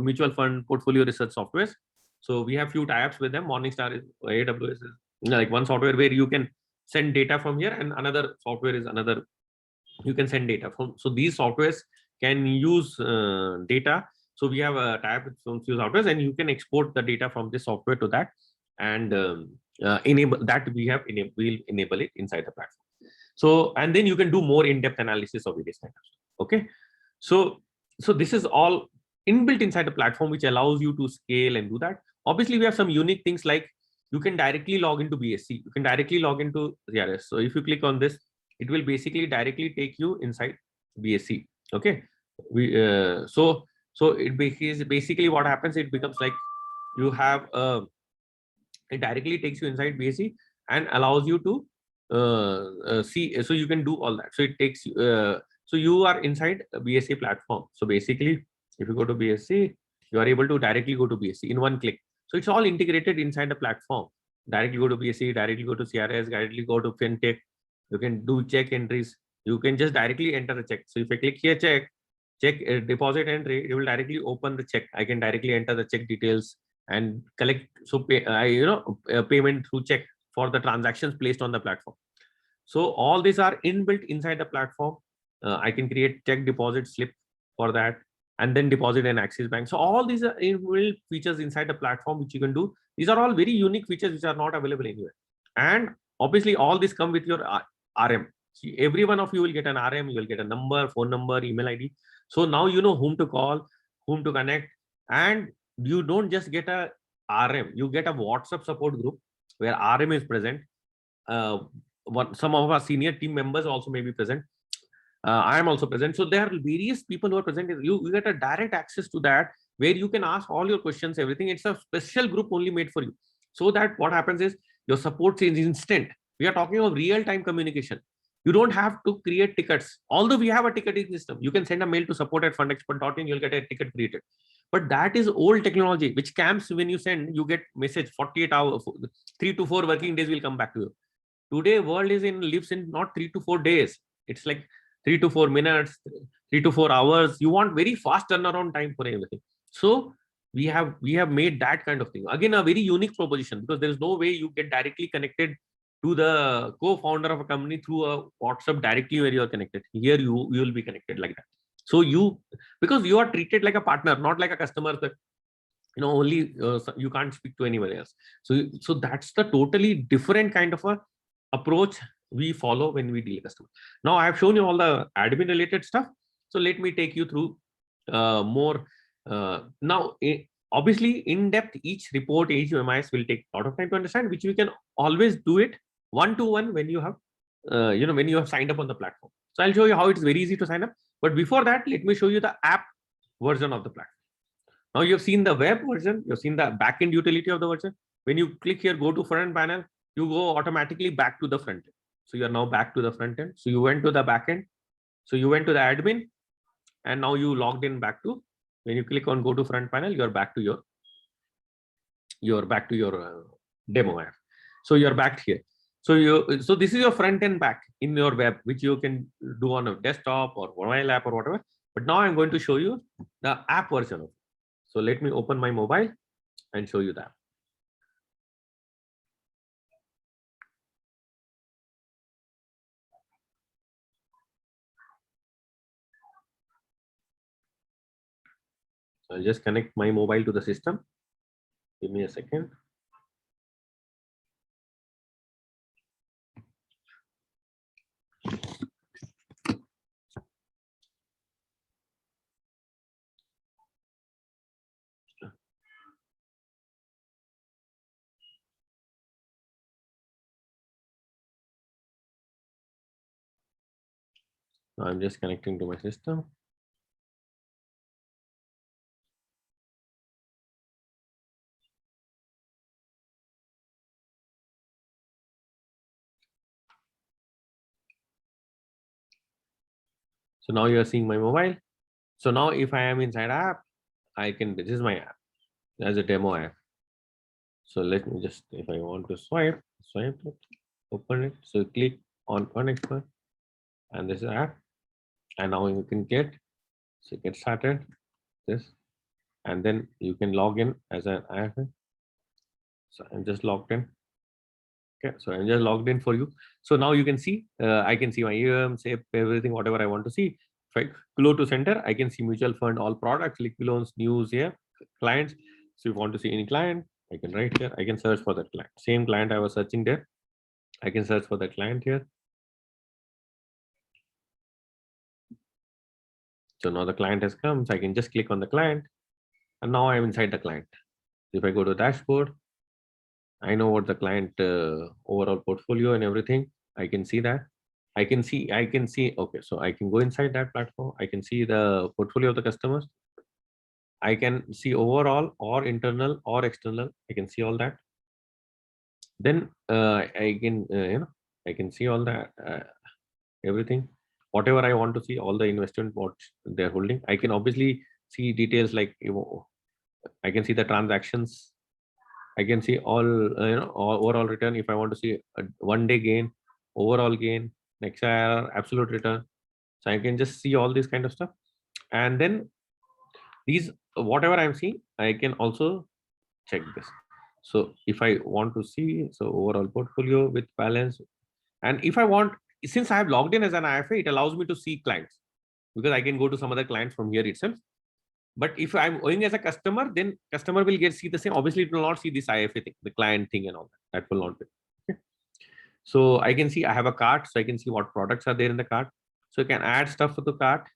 mutual fund portfolio research softwares. So we have few tie-ups with them. Morningstar is, AWS is like one software where you can send data from here, and another software is another, you can send data from. So these softwares can use data. So we have a tie-up with some few softwares, and you can export the data from this software to that, and enable that. We'll enable it inside the platform. So, and then you can do more in-depth analysis of various kind of stuff. Okay. So this is all inbuilt inside the platform, which allows you to scale and do that. Obviously, we have some unique things like you can directly log into BSC. You can directly log into CRS. So if you click on this, it will basically directly take you inside BSC. Okay. So it basically what happens, it becomes like you have it directly takes you inside BSC and allows you to see. So you can do all that. So it takes you. So you are inside a BSC platform. So basically, if you go to BSC, you are able to directly go to BSC in one click. So it's all integrated inside the platform. Directly go to BSC, directly go to CRS, directly go to FinTech. You can do check entries. You can just directly enter the check. So if I click here, check deposit entry, it will directly open the check. I can directly enter the check details and collect. So payment through check for the transactions placed on the platform. So all these are inbuilt inside the platform. I can create check deposit slip. for that, and then deposit in Axis Bank. So all these are inbuilt features inside the platform which you can do. These are all very unique features which are not available anywhere. And obviously all these come with your RM. See, every one of you will get an RM, you will get a number, phone number, email ID. So now you know whom to call, whom to connect, and you don't just get a RM, you get a WhatsApp support group where RM is present. Some of our senior team members also may be present. I am also present. So there are various people who are present. You get a direct access to that where you can ask all your questions, everything. It's a special group only made for you. So that what happens is your support is instant. We are talking of real-time communication. You don't have to create tickets. Although we have a ticketing system, you can send a mail to support@fundexpert.in, you'll get a ticket created. But that is old technology, which camps when you send, you get message 48 hours, 3 to 4 working days will come back to you. Today, world lives in not 3 to 4 days. It's like 3 to 4 minutes, 3 to 4 hours. You want very fast turnaround time for everything. So we have made that kind of thing. Again, a very unique proposition, because there is no way you get directly connected to the co-founder of a company through a WhatsApp directly where you are connected. Here you will be connected like that. So because you are treated like a partner, not like a customer that only you can't speak to anybody else. So that's the totally different kind of a approach we follow when we deal with customers. Now I have shown you all the admin related stuff. So let me take you through more. Now, obviously, in depth, each report, each MIS will take a lot of time to understand, which we can always do it one-to-one when you have, when you have signed up on the platform. So I'll show you how it's very easy to sign up. But before that, let me show you the app version of the platform. Now you've seen the web version, you've seen the backend utility of the version. When you click here, go to front panel, you go automatically back to the front end. So you are now back to the front end. So you went to the backend. So you went to the admin, and now you logged in back to. When you click on go to front panel, you're back to your demo app. So you're back here. So this is your front end back in your web, which you can do on a desktop or mobile app or whatever. But now I'm going to show you the app version of it. So let me open my mobile and show you that. So I'll just connect my mobile to the system. Give me a second. Now I'm just connecting to my system. So now you are seeing my mobile. So now if I am inside app, this is my app as a demo app. So let me just, if I want to swipe it, open it. So click on FundExpert, and this is app. And now you can get started this, and then you can log in as an app. So I'm just logged in. Okay, so I'm just logged in for you. So now you can see, I can see my EM, say everything, whatever I want to see. If I go to center, I can see mutual fund, all products, liquid loans, news here, clients. So if you want to see any client, I can write here. I can search for that client. Same client I was searching there. I can search for that client here. So now the client has come. So I can just click on the client, and now I'm inside the client. If I go to dashboard, I know what the client overall portfolio and everything. I can see that. I can see. Okay, so I can go inside that platform. I can see the portfolio of the customers. I can see overall or internal or external. I can see all that. Then I can I can see all that everything. Whatever I want to see, all the investment what they're holding. I can obviously see details like I can see the transactions. I can see all overall return. If I want to see a 1 day gain, overall gain, next year absolute return. So I can just see all this kind of stuff. And then these, whatever I'm seeing, I can also check this. So if I want to see, so overall portfolio with balance, and if I want, since I have logged in as an IFA, it allows me to see clients. because I can go to some other client from here itself. But if I'm going as a customer, then customer will see the same. Obviously, it will not see this IFA thing, the client thing and all that. That will not be. Okay. So I can see I have a cart, so I can see what products are there in the cart. So you can add stuff to the cart.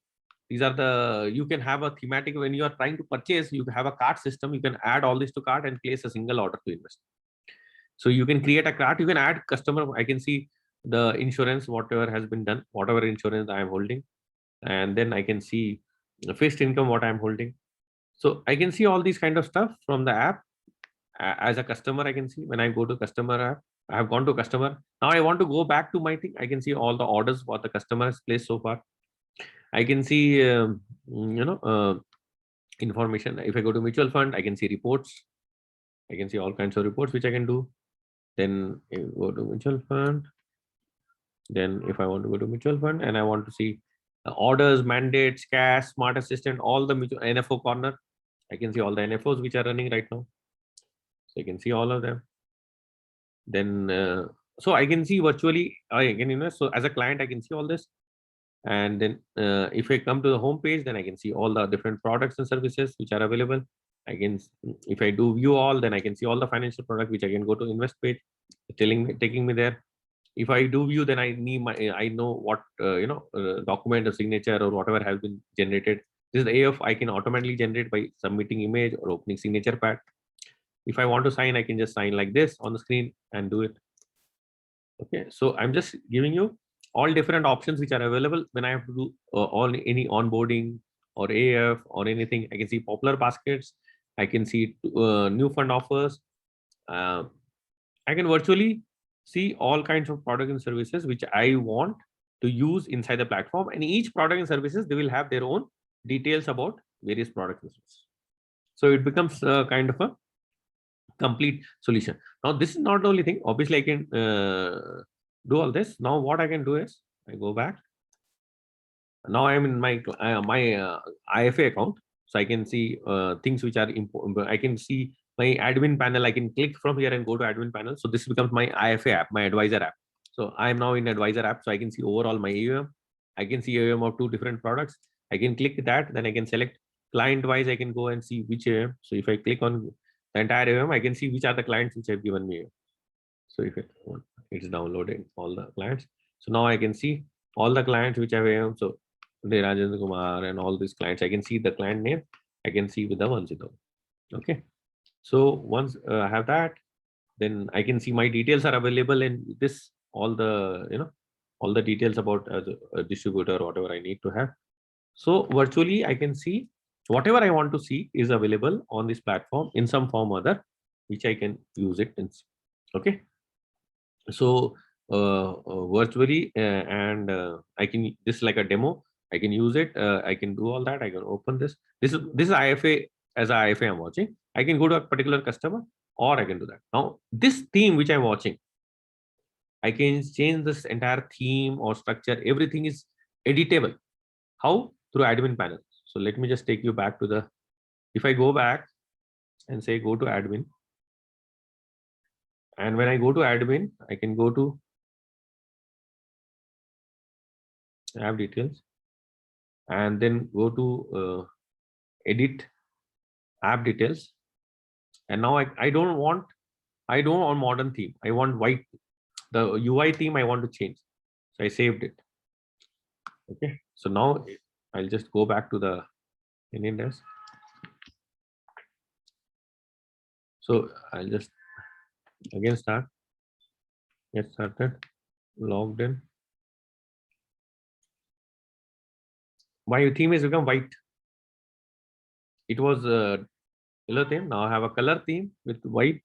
These are the, you can have a thematic when you are trying to purchase, you have a cart system. You can add all this to cart and place a single order to invest. So you can create a cart, you can add customer. I can see the insurance, whatever has been done, whatever insurance I am holding. And then I can see the fixed income, what I'm holding. So I can see all these kind of stuff from the app. As a customer, I can see when I go to customer app, I have gone to customer. Now I want to go back to my thing. I can see all the orders what the customer has placed so far. I can see, information. If I go to mutual fund, I can see reports. I can see all kinds of reports which I can do. Then I go to mutual fund. Then if I want to go to mutual fund and I want to see orders, mandates, cash, smart assistant, all the mutual NFO corner, I can see all the NFOs which are running right now. So I can see all of them. Then so I can see virtually, I can invest. So as a client, I can see all this. And then if I come to the home page, then I can see all the different products and services which are available. I can, if I do view all, then I can see all the financial product which I can go to invest page, taking me there. If I do view, then I need I know what document or signature or whatever has been generated. This is the AF I can automatically generate by submitting image or opening signature pad. If I want to sign, I can just sign like this on the screen and do it. Okay, so I'm just giving you all different options which are available when I have to do all any onboarding or AF or anything. I can see popular baskets. I can see new fund offers. I can virtually see all kinds of products and services which I want to use inside the platform. And each product and services, they will have their own details about various products and services. So it becomes kind of a complete solution. Now, this is not the only thing. Obviously, I can do all this. Now, what I can do is I go back. Now I am in my IFA account, so I can see things which are important. I can see my admin panel. I can click from here and go to admin panel. So this becomes my IFA app, my advisor app. So I am now in advisor app, so I can see overall my AUM. I can see AUM of 2 different products. I can click that, then I can select client wise. I can go and see which AUM. So if I click on the entire AUM, I can see which are the clients which have given me. So if it's downloaded all the clients. So now I can see all the clients which have AUM. So Rajendra Kumar and all these clients, I can see the client name. I can see with the 1-0. Okay. So once I have that, then I can see my details are available in this, all the, all the details about a distributor, whatever I need to have. So virtually I can see whatever I want to see is available on this platform in some form or other, which I can use it in. Okay. So virtually and I can, this is like a demo. I can use it. I can do all that. I can open this. This is IFA. As a IFA I'm watching, I can go to a particular customer, or I can do that. Now this theme which I'm watching, I can change this entire theme or structure. Everything is editable. How? Through admin panel. So let me just take you back to the, if I go back and say go to admin, and when I go to admin, I can go to app details and then go to edit app details. And now I don't want modern theme. I want white. The UI theme I want to change. So I saved it. Okay. So now I'll just go back to the Indian desk. So I'll just again start. Get started. Logged in. My theme has become white. It was a color theme. Now I have a color theme with white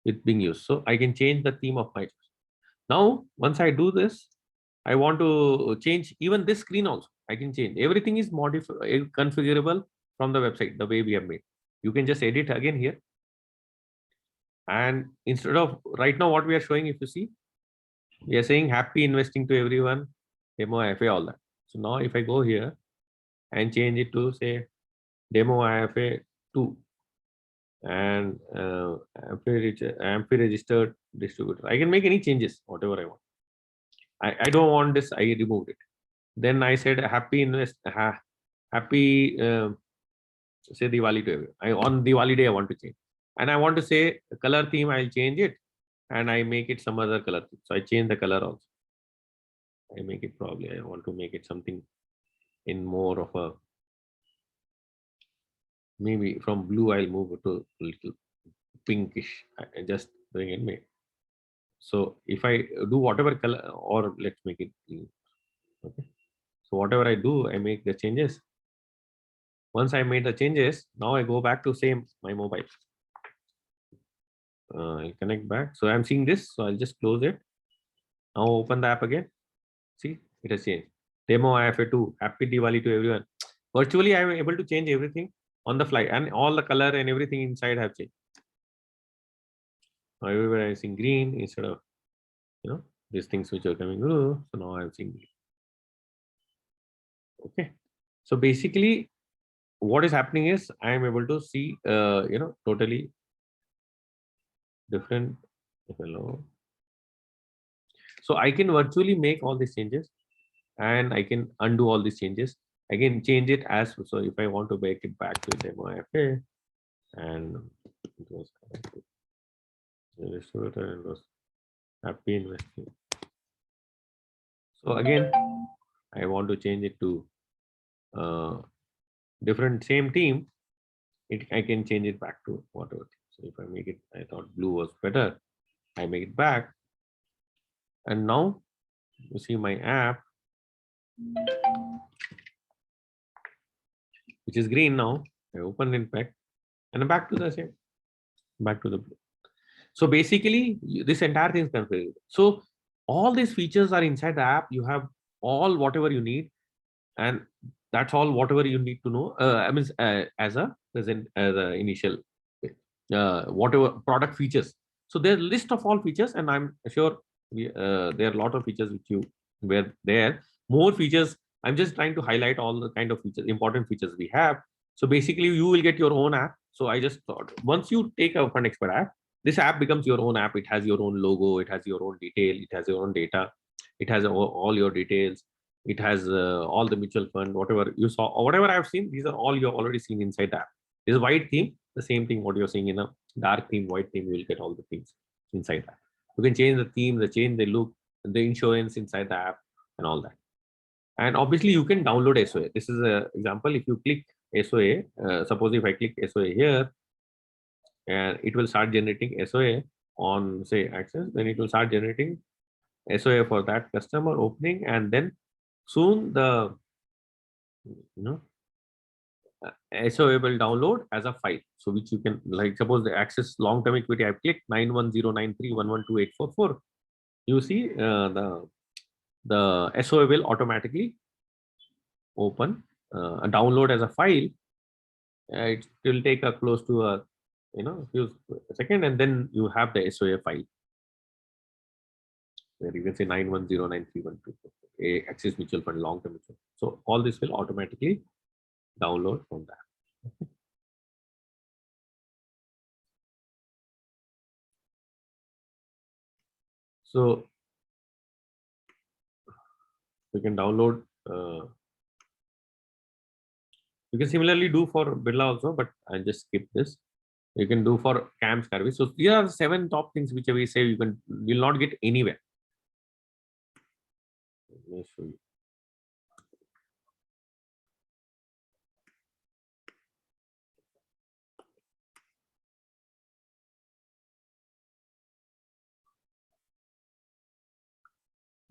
with being used. So I can change the theme of my choice. Now, once I do this, I want to change even this screen also. I can change. Everything is configurable from the website, the way we have made. You can just edit again here. And instead of right now, what we are showing, if you see, we are saying happy investing to everyone, demo IFA, all that. So now if I go here and change it to say demo IFA 2 and AMFI registered distributor, I can make any changes, whatever I want. I don't want this, I removed it. Then I said happy say Diwali to everyone. On Diwali day I want to change, and I want to say color theme. I'll change it, and I make it some other color theme. So I change the color also. I make it probably. I want to make it something in more of a, maybe from blue I'll move to a little pinkish. I just bring it made. So if I do whatever color, or let's make it green. Okay. So whatever I do, I make the changes. Once I made the changes, now I go back to same my mobile. I'll connect back. So I'm seeing this. So I'll just close it. Now open the app again. See, it has changed. Demo IFA2. Happy Diwali to everyone. Virtually, I am able to change everything on the fly, and all the color and everything inside have changed. Now everywhere I'm seeing green instead of, these things which are coming through. So now I'm seeing green. Okay. So basically, what is happening is I am able to see, totally different. Hello. So I can virtually make all these changes, and I can undo all these changes. I can change it as so. If I want to make it back to demo IFA, and it was and was happy investing. So again, I want to change it to different same team. I can change it back to whatever. So if I make it, I thought blue was better. I make it back, and now you see my app, which is green now. I open it back, and I'm back to the same, back to the blue. So basically, this entire thing is configured. So all these features are inside the app. You have all whatever you need, and that's all whatever you need to know. I mean, as a initial whatever product features. So there's a list of all features, and I'm sure there are a lot of features which you were there. More features. I'm just trying to highlight all the kind of features, important features we have. So basically, you will get your own app. So I just thought once you take a Fund Expert app, this app becomes your own app. It has your own logo. It has your own detail. It has your own data. It has all your details. It has all the mutual fund, whatever you saw, or whatever I've seen. These are all you've already seen inside the app. This is white theme, the same thing what you're seeing in a dark theme, white theme. You will get all the themes inside that. You can change the theme, the look, the insurance inside the app, and all that. And obviously, you can download SOA. This is an example. If you click SOA, suppose if I click SOA here, and it will start generating SOA on say Access, then it will start generating SOA for that customer opening, and then soon the SOA will download as a file. So which you can, like suppose the Access long-term equity, I click 910931128444. You see the SOA will automatically open, download as a file. It will take a close to a few second, and then you have the SOA file where you can say 91093124 Axis Mutual Fund long-term mutual. So all this will automatically download from that. So we can download. You can similarly do for Birla also, but I'll just skip this. You can do for CAMS service. So here are 7 top things which we say you'll not get anywhere. Let me show you.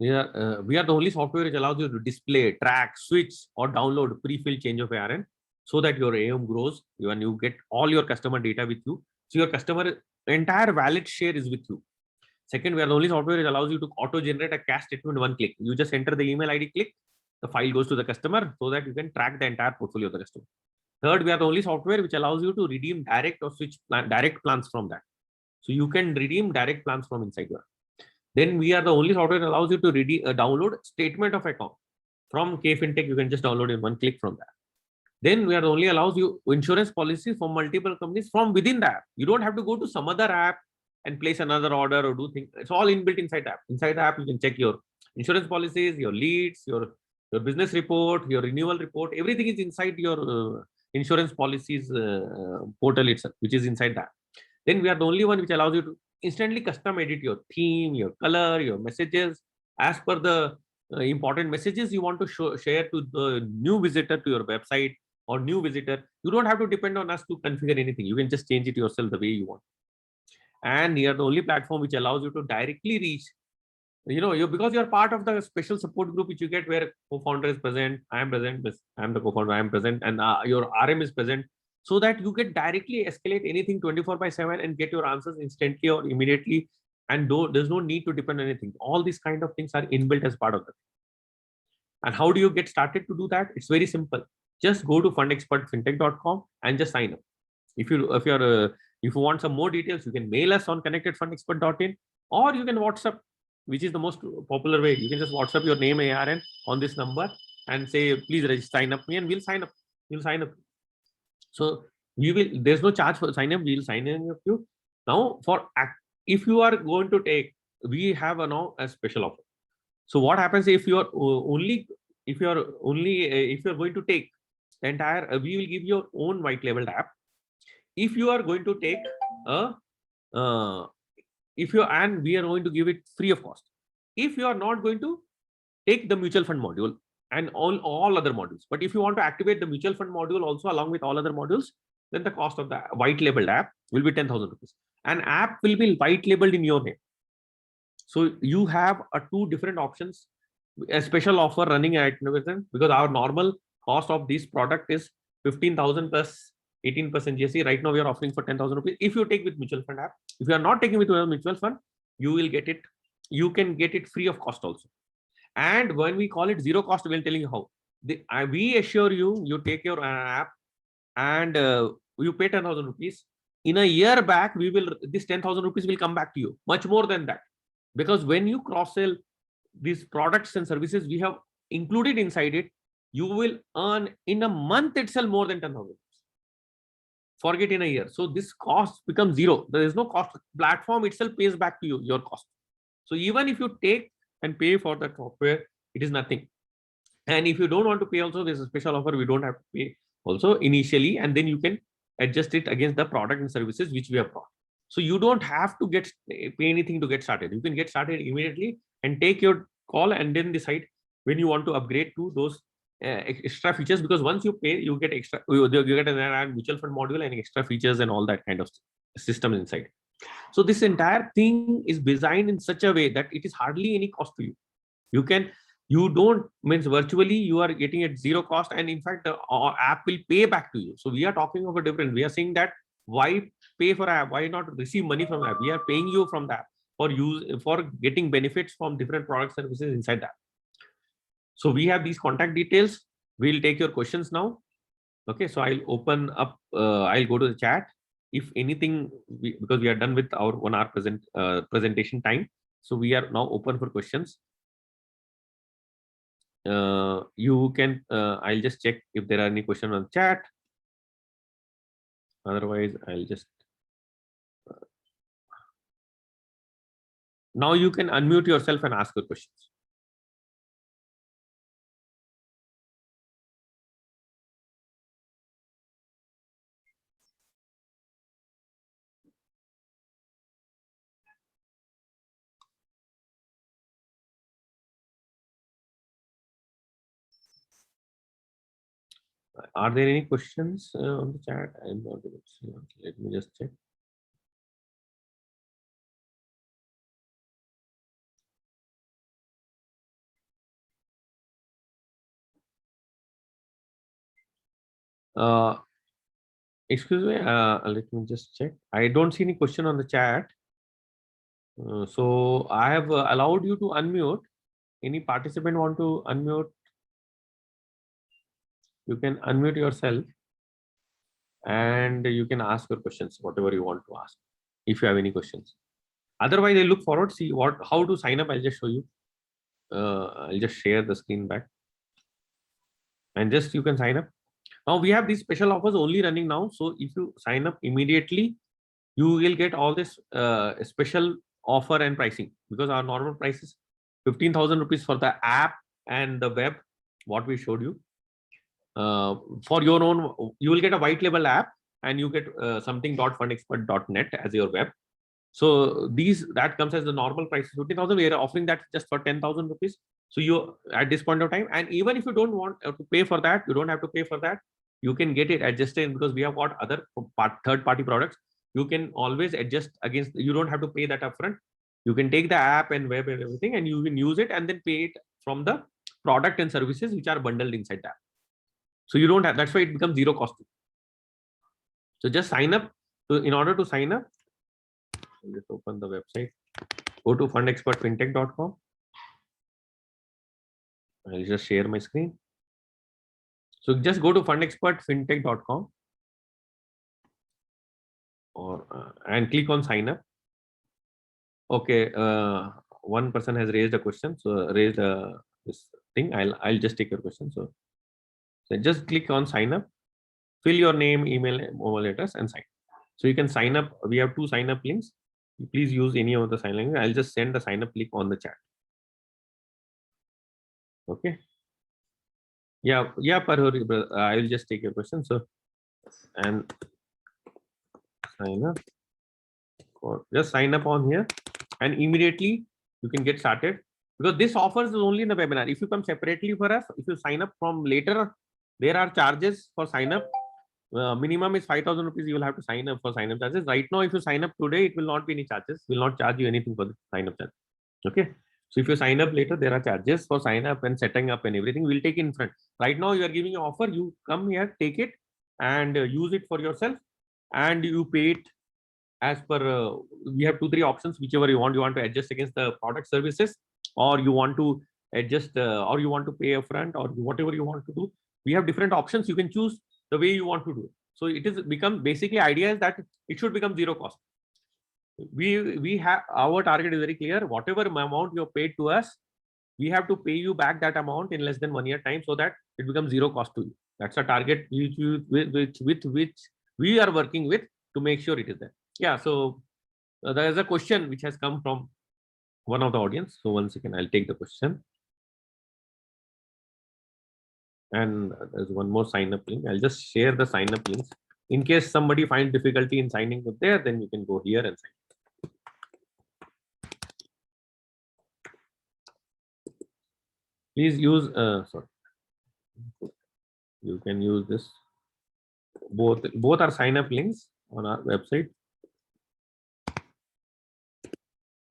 We are the only software which allows you to display, track, switch, or download pre-filled change of ARN so that your AUM grows and you get all your customer data with you. So your customer entire wallet share is with you. Second, we are the only software which allows you to auto-generate a cash statement in one click. You just enter the email ID, click, the file goes to the customer so that you can track the entire portfolio of the customer. Third, we are the only software which allows you to redeem direct or switch direct plans from that. So you can redeem direct plans from inside your. Then we are the only software that allows you to download statement of account from KFintech. You can just download in one click from that. Then we are the only allows you insurance policies from multiple companies from within the app. You don't have to go to some other app and place another order or do things. It's all inbuilt inside the app. Inside the app, you can check your insurance policies, your leads, your Your business report, your renewal report, everything is inside your insurance policies portal itself, which is inside that. Then we are the only one which allows you to instantly custom edit your theme, your color, your messages as per the important messages you want to share to the new visitor to your website or new visitor. You don't have to depend on us to configure anything. You can just change it yourself the way you want. And we are the only platform which allows you to directly reach, because you're part of the special support group which you get, where co-founder is present, I am present, I'm the co-founder, I am present, and your RM is present, so that you can directly escalate anything 24/7 and get your answers instantly or immediately. And there's no need to depend on anything. All these kind of things are inbuilt as part of it. And how do you get started to do that? It's very simple. Just go to fundexpertfintech.com and just sign up. If you want some more details, you can mail us on connectedfundexpert.in, or you can WhatsApp, which is the most popular way. You can just WhatsApp your name ARN on this number and say, please sign up me, and we'll sign up. You'll sign up. So there's no charge for sign up. We'll sign up you. Now, if you are going to take, we have now a special offer. So what happens if you are going to take the entire, we will give your own white labeled app. If you are going to take and we are going to give it free of cost. If you are not going to take the mutual fund module and all other modules, but if you want to activate the mutual fund module also along with all other modules, then the cost of the white labeled app will be 10,000 rupees. An app will be white labeled in your name. So you have two different options, a special offer running at present, because our normal cost of this product is 15,000 plus 18% GST. Right now we are offering for 10,000 rupees. If you take with mutual fund app, if you are not taking with a mutual fund, you will get it. You can get it free of cost also. And when we call it zero cost, we'll tell you how. We assure you, you take your app and you pay 10,000 rupees. In a year back, this 10,000 rupees will come back to you, much more than that. Because when you cross sell these products and services we have included inside it, you will earn in a month itself more than 10,000. Forget in a year. So this cost becomes zero. There is no cost. Platform itself pays back to you your cost. So even if you take and pay for that software, it is nothing. And if you don't want to pay also, there's a special offer. We don't have to pay also initially, and then you can adjust it against the product and services which we have brought. So you don't have to pay anything to get started. You can get started immediately and take your call and then decide when you want to upgrade to those extra features, because once you pay, you get extra, you get an mutual fund module and extra features and all that kind of system inside. So this entire thing is designed in such a way that it is hardly any cost to you. You don't means virtually you are getting at zero cost, and in fact the app will pay back to you. So we are talking of a different. We are saying that why pay for app? Why not receive money from app? We are paying you from that for getting benefits from different products and services inside that. So we have these contact details. We'll take your questions now. Okay, so I'll open up. I'll go to the chat. If anything, because we are done with our 1 hour presentation time, so we are now open for questions. You can. I'll just check if there are any questions on chat. Otherwise, I'll just. Now you can unmute yourself and ask your questions. Are there any questions on the chat? I'm not able to see. Let me just check. Excuse me, let me just check. I don't see any question on the chat. So I have allowed you to unmute. Any participant want to unmute? You can unmute yourself and you can ask your questions, whatever you want to ask, if you have any questions. Otherwise, I look forward, see how to sign up. I'll just show you. I'll just share the screen back and just you can sign up. Now we have these special offers only running now. So if you sign up immediately, you will get all this special offer and pricing, because our normal price is 15,000 rupees for the app and the web, what we showed you. For your own, you will get a white label app, and you get something.fundexpert.net as your web. So that comes as the normal price, 50,000. We are offering that just for 10,000 rupees. So you at this point of time, and even if you don't want to pay for that, you don't have to pay for that. You can get it adjusted, because we have got other third-party products. You can always adjust against. You don't have to pay that upfront. You can take the app and web and everything, and you can use it and then pay it from the product and services which are bundled inside that. So you don't have. That's why it becomes zero cost. So just sign up. So in order to sign up, I'll just open the website. Go to fundexpertfintech.com. I'll just share my screen. So just go to fundexpertfintech.com and click on sign up. Okay, one person has raised a question. So raised this thing. I'll just take your question. So just click on sign up. Fill your name, email, mobile address, and sign. So you can sign up. We have 2 sign up links. Please use any of the sign up links. I'll just send the sign up link on the chat. Okay. Yeah, Parhori, I will just take your question. So, and sign up. Just sign up on here, and immediately you can get started, because this offers is only in the webinar. If you come separately for us, if you sign up from later, there are charges for sign up. Minimum is 5,000 rupees. You will have to sign up for sign up charges. Right now, if you sign up today, it will not be any charges. Will not charge you anything for the sign up charge. Okay. So if you sign up later, there are charges for sign up and setting up and everything. We'll take in front. Right now, you are giving an offer. You come here, take it, and use it for yourself, and you pay it as per. We have 2-3 options, whichever you want. You want to adjust against the product services, or you want to adjust, or you want to pay upfront, or whatever you want to do. We have different options. You can choose the way you want to do it. So it is become basically idea is that it should become zero cost. We have our target is very clear. Whatever amount you have paid to us, we have to pay you back that amount in less than 1 year time, so that it becomes zero cost to you. That's a target with which we are working with to make sure it is there. Yeah. So there is a question which has come from one of the audience. So 1 second, I'll take the question. And there's one more sign up link. I'll just share the sign up links. In case somebody finds difficulty in signing up there, then you can go here and sign. Please use, sorry. You can use this. Both are sign up links on our website.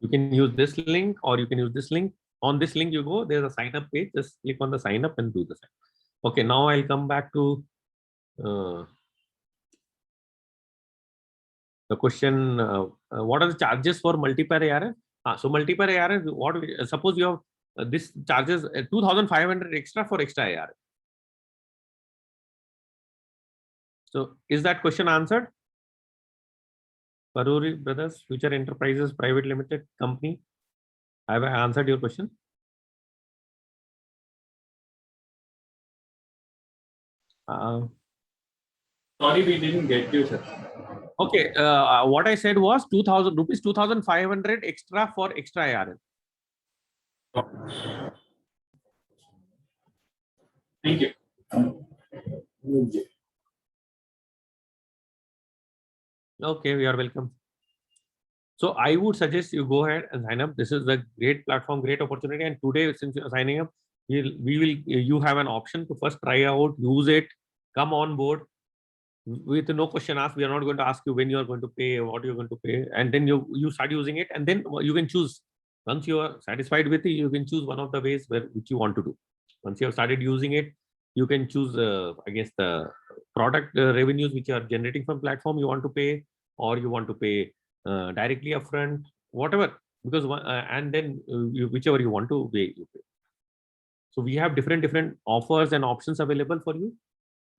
You can use this link, or you can use this link. On this link you go, there's a sign up page. Just click on the sign up and do the sign. Okay, now I'll come back to the question. What are the charges for multi-pair ARN? So multi-pair ARN, suppose you have this charges 2,500 extra for extra ARN. So is that question answered? Paruri Brothers, Future Enterprises Private Limited company. Have I answered your question? Sorry, we didn't get you, sir. Okay, what I said was 2,000 rupees, 2,500 extra for extra ARN. Thank you. Okay, we are welcome. So I would suggest you go ahead and sign up. This is a great platform, great opportunity. And today, since you're signing up, you have an option to first try out, use it, come on board with no question asked. We are not going to ask you when you are going to pay, what you're going to pay, and then you start using it, and then you can choose. Once you are satisfied with it, you can choose one of the ways which you want to do. Once you have started using it, you can choose I guess the product revenues which you are generating from platform you want to pay, or you want to pay directly upfront, whatever, because and then whichever you want to pay, you pay. So we have different offers and options available for you.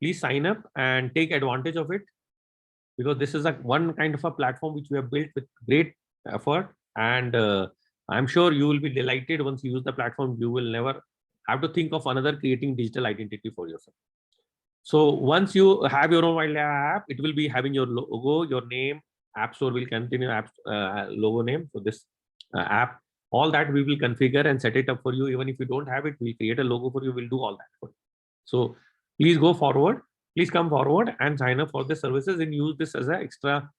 Please sign up and take advantage of it, because this is one kind of a platform which we have built with great effort, and I'm sure you will be delighted once you use the platform. You will never have to think of another creating digital identity for yourself. So once you have your own mobile app, it will be having your logo, your name. App Store will continue logo name. So this app all that we will configure and set it up for you. Even if you don't have it, we'll create a logo for you. We'll do all that for you. So please go forward. Please come forward and sign up for the services and use this as an extra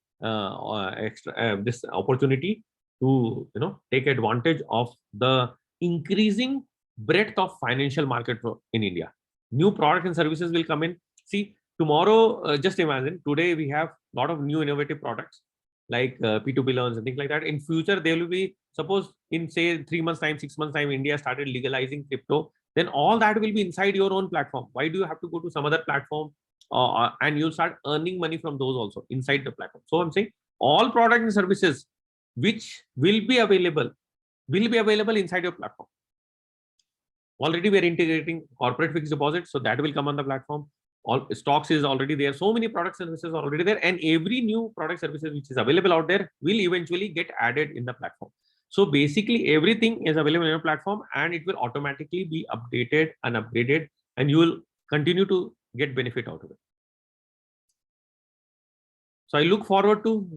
this opportunity to take advantage of the increasing breadth of financial market in India. New products and services will come in. See, tomorrow, just imagine, today we have a lot of new innovative products like P2P loans and things like that. In future, there will be, suppose in say 3 months time, 6 months time, India started legalizing crypto, then all that will be inside your own platform. Why do you have to go to some other platform? And you'll start earning money from those also inside the platform. So I'm saying all products and services which will be available inside your platform. Already we are integrating corporate fixed deposits, so that will come on the platform. All stocks is already there. So many products and services are already there, and every new product services which is available out there will eventually get added in the platform. So basically everything is available in your platform, and it will automatically be updated and upgraded, and you will continue to get benefit out of it. So I look forward to,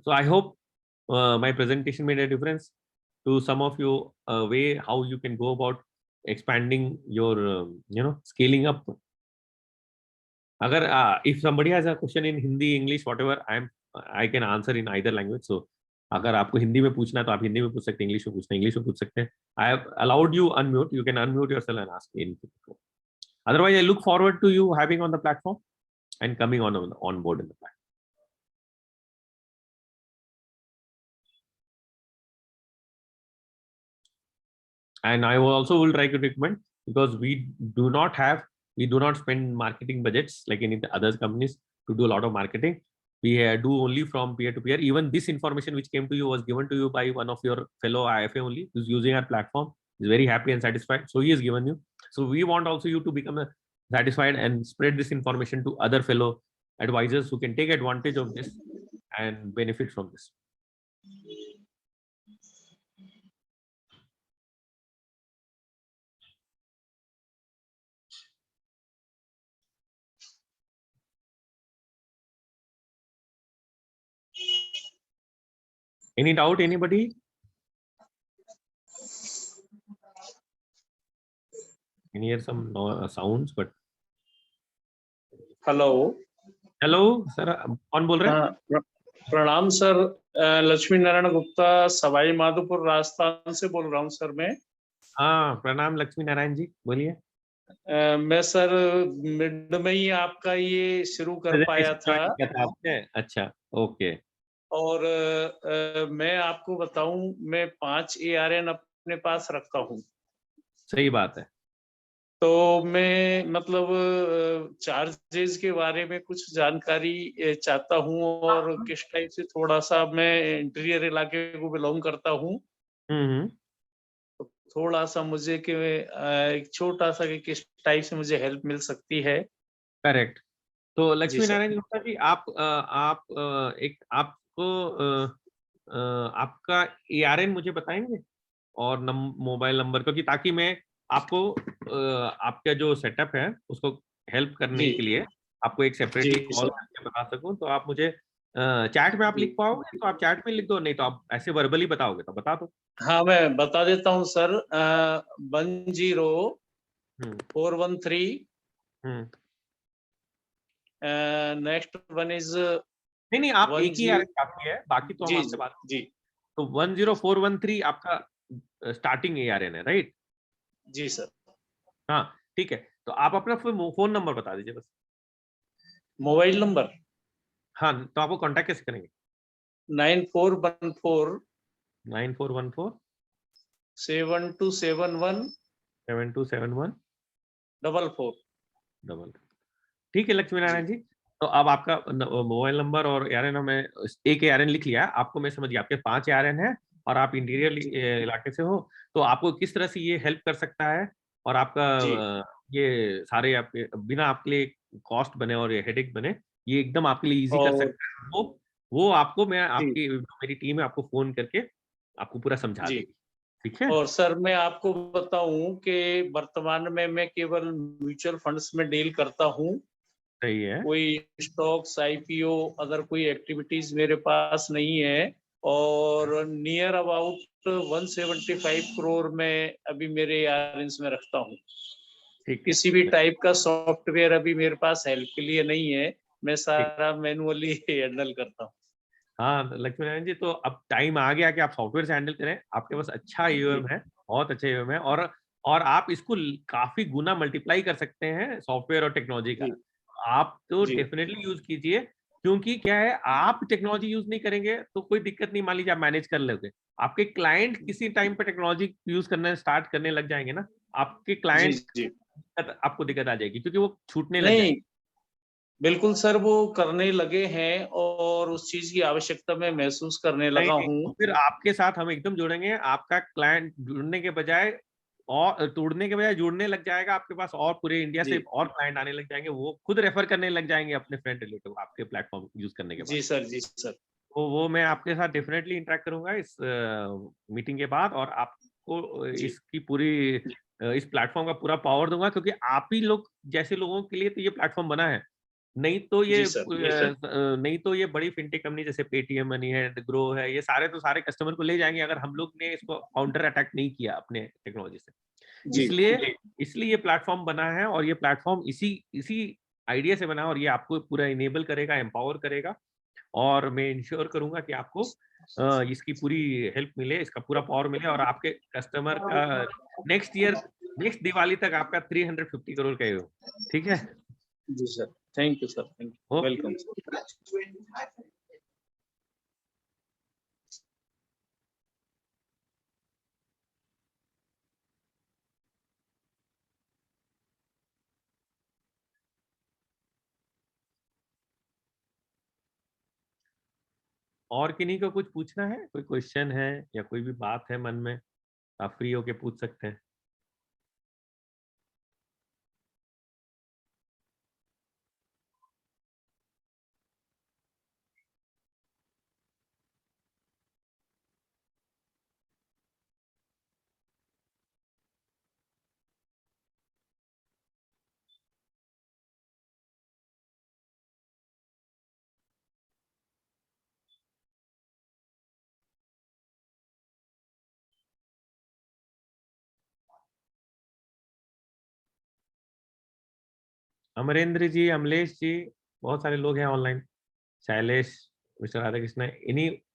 so I hope my presentation made a difference to some of you, way how you can go about expanding your scaling up. Agar if somebody has a question in Hindi, English, whatever, I can answer in either language. So अगर आपको हिंदी में पूछना है तो आप हिंदी में पूछ सकते हैं, इंग्लिश में पूछना है इंग्लिश में पूछ सकते हैं. I have allowed you unmute. You can unmute yourself and ask anything. Otherwise, I look forward to you having on the platform and coming on board in the platform. And I also will try to recommend, because we do not spend marketing budgets like any other companies to do a lot of marketing. We do only from peer to peer. Even this information which came to you was given to you by one of your fellow IFA only, who's using our platform, is very happy and satisfied. So he has given you. So we want also you to become satisfied and spread this information to other fellow advisors who can take advantage of this and benefit from this. Any doubt, anybody? Can hear some sounds, but hello hello sir, कौन बोल रहे हैं? प्रणाम sir, Lakshmi Narayan Gupta Sawai Madhopur Rajasthan से बोल रहा हूँ sir मैं. हाँ, प्रणाम लक्ष्मी नारायण जी, बोलिए. मैं सर मिड में ही आपका ये शुरू कर पाया था आपने. अच्छा, ओके. और मैं आपको बताऊं, मैं 5 ARN अपने पास रखता हूँ. सही बात है. तो मैं मतलब चार्जेस के बारे में कुछ जानकारी चाहता हूँ, और किस टाइप से, थोड़ा सा मैं इंटीरियर इलाके को बिलोंग करता हूँ. तो थोड़ा सा मुझे कि एक छोटा सा कि किस टाइप से मुझे हेल्प मिल सकती है. करेक्ट. तो लक्ष्मी नारायण गुप्ता जी, आपका ARN मुझे बताएंगे और मोबाइल नंबर, क्योंकि ताकि मैं आपको आपका जो सेटअप है उसको हेल्प करने के लिए आपको एक सेपरेटली कॉल करके बता सकूं. तो आप मुझे चैट में आप लिख पाओगे तो आप चैट में लिख दो, नहीं तो आप ऐसे वर्बली बताओगे तो बता दो. हाँ, मैं बता देता हूँ सर. 10413. नेक्स्ट वन इज, नहीं आप एक ही काफी है, बाकी तो हम आपसे बात. जी. तो 10413 आपका स्टार्टिंग ARN है, राइट? जी सर. हाँ, ठीक है. तो आप अपना फोन नंबर बता दीजिए बस. Mobile number? हाँ, तो आपको कांटेक्ट कैसे करेंगे? 9414 7271 44. ठीक है लक्ष्मी नारायण जी. तो अब आपका मोबाइल नंबर और ARN हमें एक ARN लिख लिया. आपको मैं समझ गया, आपके 5 ARN है और आप इंटीरियर इलाके से हो, तो आपको किस तरह से ये हेल्प कर सकता है, और आपका ये सारे आपके बिना आपके लिए कॉस्ट बने और हेडेक बने, ये एकदम आपके लिए इजी कर सकता है. वो आपको मैं आपकी मेरी टीम है आपको फोन करके आपको पूरा समझा देगी. ठीक है. और सर मैं आपको बताऊं कि वर्तमान में मैं केवल म्यूचुअल फंड्स में डील करता हूं. सही है. कोई स्टॉक्स, IPO, अदर कोई एक्टिविटीज मेरे पास नहीं है. और नियर अबाउट 175 करोड़ में अभी मेरे ARNs में रखता हूँ। ठीक है, किसी भी टाइप का सॉफ्टवेयर अभी मेरे पास हेल्प के लिए नहीं है, मैं सारा मैनुअली हैंडल करता हूँ। हाँ लक्ष्मी नारायण जी, तो अब टाइम आ गया कि आप सॉफ्टवेयर से हैंडल करें। आपके पास अच्छा यूएम है, बहुत अच्छा यूएम है, और आप इसको काफी गुना मल्टीप्लाई कर सकते हैं सॉफ्टवेयर और टेक्नोलॉजी का। जी। आप तो जी। डेफिनेटली यूज कीजिए, क्योंकि क्या है, आप टेक्नोलॉजी यूज नहीं करेंगे तो कोई दिक्कत नहीं, मान लीजिए आप मैनेज कर लोगे, आपके क्लाइंट किसी टाइम पे टेक्नोलॉजी यूज करना स्टार्ट करने लग जाएंगे ना, आपके जी, क्लाइंट जी। आपको दिक्कत आ जाएगी, क्योंकि वो छूटने लग नहीं, जाएंगे। बिल्कुल सर, वो करने लगे हैं और उस चीज़ की आवश्यकता मैं महसूस करने नहीं, लगा नहीं, तो हूँ। फिर आपके साथ हम एकदम जुड़ेंगे। आपका क्लाइंट जुड़ने के बजाय और तोड़ने के बजाय जुड़ने लग जाएगा आपके पास, और पूरे इंडिया से जी। और क्लाइंट आने लग जाएंगे, वो खुद रेफर करने लग जाएंगे अपने फ्रेंड रिलेटिव आपके प्लेटफॉर्म यूज करने के बाद। जी सर, जी सर। तो वो मैं आपके साथ डेफिनेटली इंटरेक्ट करूंगा इस मीटिंग के बाद, और आपको जी। इसकी पूरी इस प्लेटफॉर्म का पूरा पावर दूंगा, क्योंकि आप ही लोग जैसे लोगों के लिए तो ये प्लेटफॉर्म बना है। नहीं तो ये जी सर, जी सर। नहीं तो ये बड़ी फिनटेक कंपनी जैसे पेटीएम मनी है, ग्रो है, ये सारे तो सारे कस्टमर को ले जाएंगे, अगर हम लोग ने इसको काउंटर अटैक नहीं किया अपने टेक्नोलॉजी से। जी। इसलिए इसलिए ये प्लेटफॉर्म बना है, और ये प्लेटफॉर्म इसी इसी आइडिया से बना है, और ये आपको पूरा इनेबल करेगा, एम्पावर करेगा, और मैं इंश्योर करूंगा कि आपको इसकी पूरी हेल्प मिले, इसका पूरा पावर मिले, और आपके कस्टमर का नेक्स्ट ईयर, नेक्स्ट दिवाली तक आपका 350 करोड़ का हो। ठीक है, जी sir, thank you sir, thank you, okay. Welcome sir. और किन्हीं को कुछ पूछना है, कोई क्वेश्चन है या कोई भी बात है मन में, आप फ्री होके पूछ सकते हैं। अमरेंद्र जी, अमलेश जी, बहुत सारे लोग हैं online, Shailesh, mister Radha Krishna,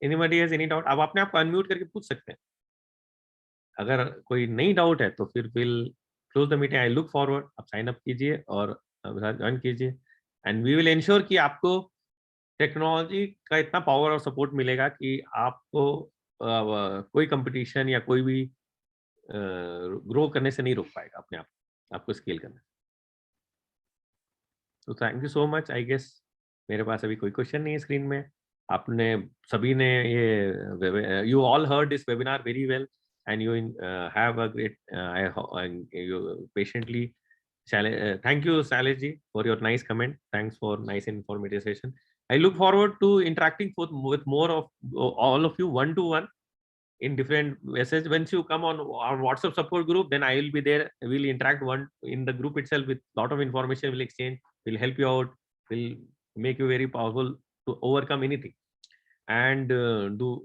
anybody has any doubt, आप अपने आप को अनम्यूट करके पूछ सकते हैं। अगर कोई नई डाउट है तो फिर will close the meeting. I look forward, आप साइन अप कीजिए और ज्वाइन कीजिए, एंड वी विल इंश्योर कि आपको टेक्नोलॉजी का इतना पावर और सपोर्ट मिलेगा कि आपको कोई कंपटीशन या कोई भी ग्रो करने से नहीं रोक पाएगा अपने आप, आपको स्केल करना। तो thank you so much. I guess मेरे पास अभी कोई क्वेश्चन नहीं है स्क्रीन में। आपने सभी ने ये you all heard this webinar very well, and you have a great you patiently. Thank you, Salesh ji, for your nice comment. Thanks for nice informative session. I look forward to interacting with more of all of you one to one in different messages. Once you come on our WhatsApp support group, then I will be there. We'll interact one in the group itself with lot of information. We'll exchange. We'll help you out. We'll make you very powerful to overcome anything and do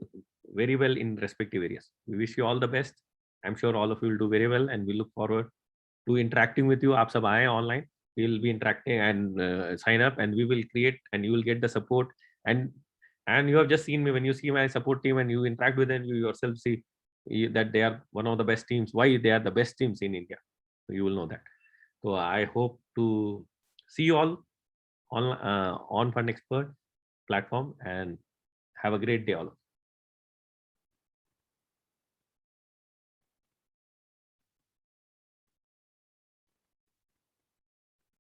very well in respective areas. We wish you all the best. I'm sure all of you will do very well, and we look forward to interacting with you. आप सब आए online. We'll be interacting and sign up, and we will create, and you will get the support. And you have just seen me. When you see my support team and you interact with them, you yourself see that they are one of the best teams. Why they are the best teams in India? So you will know that. So I hope to see you all on Fund Expert platform, and have a great day all.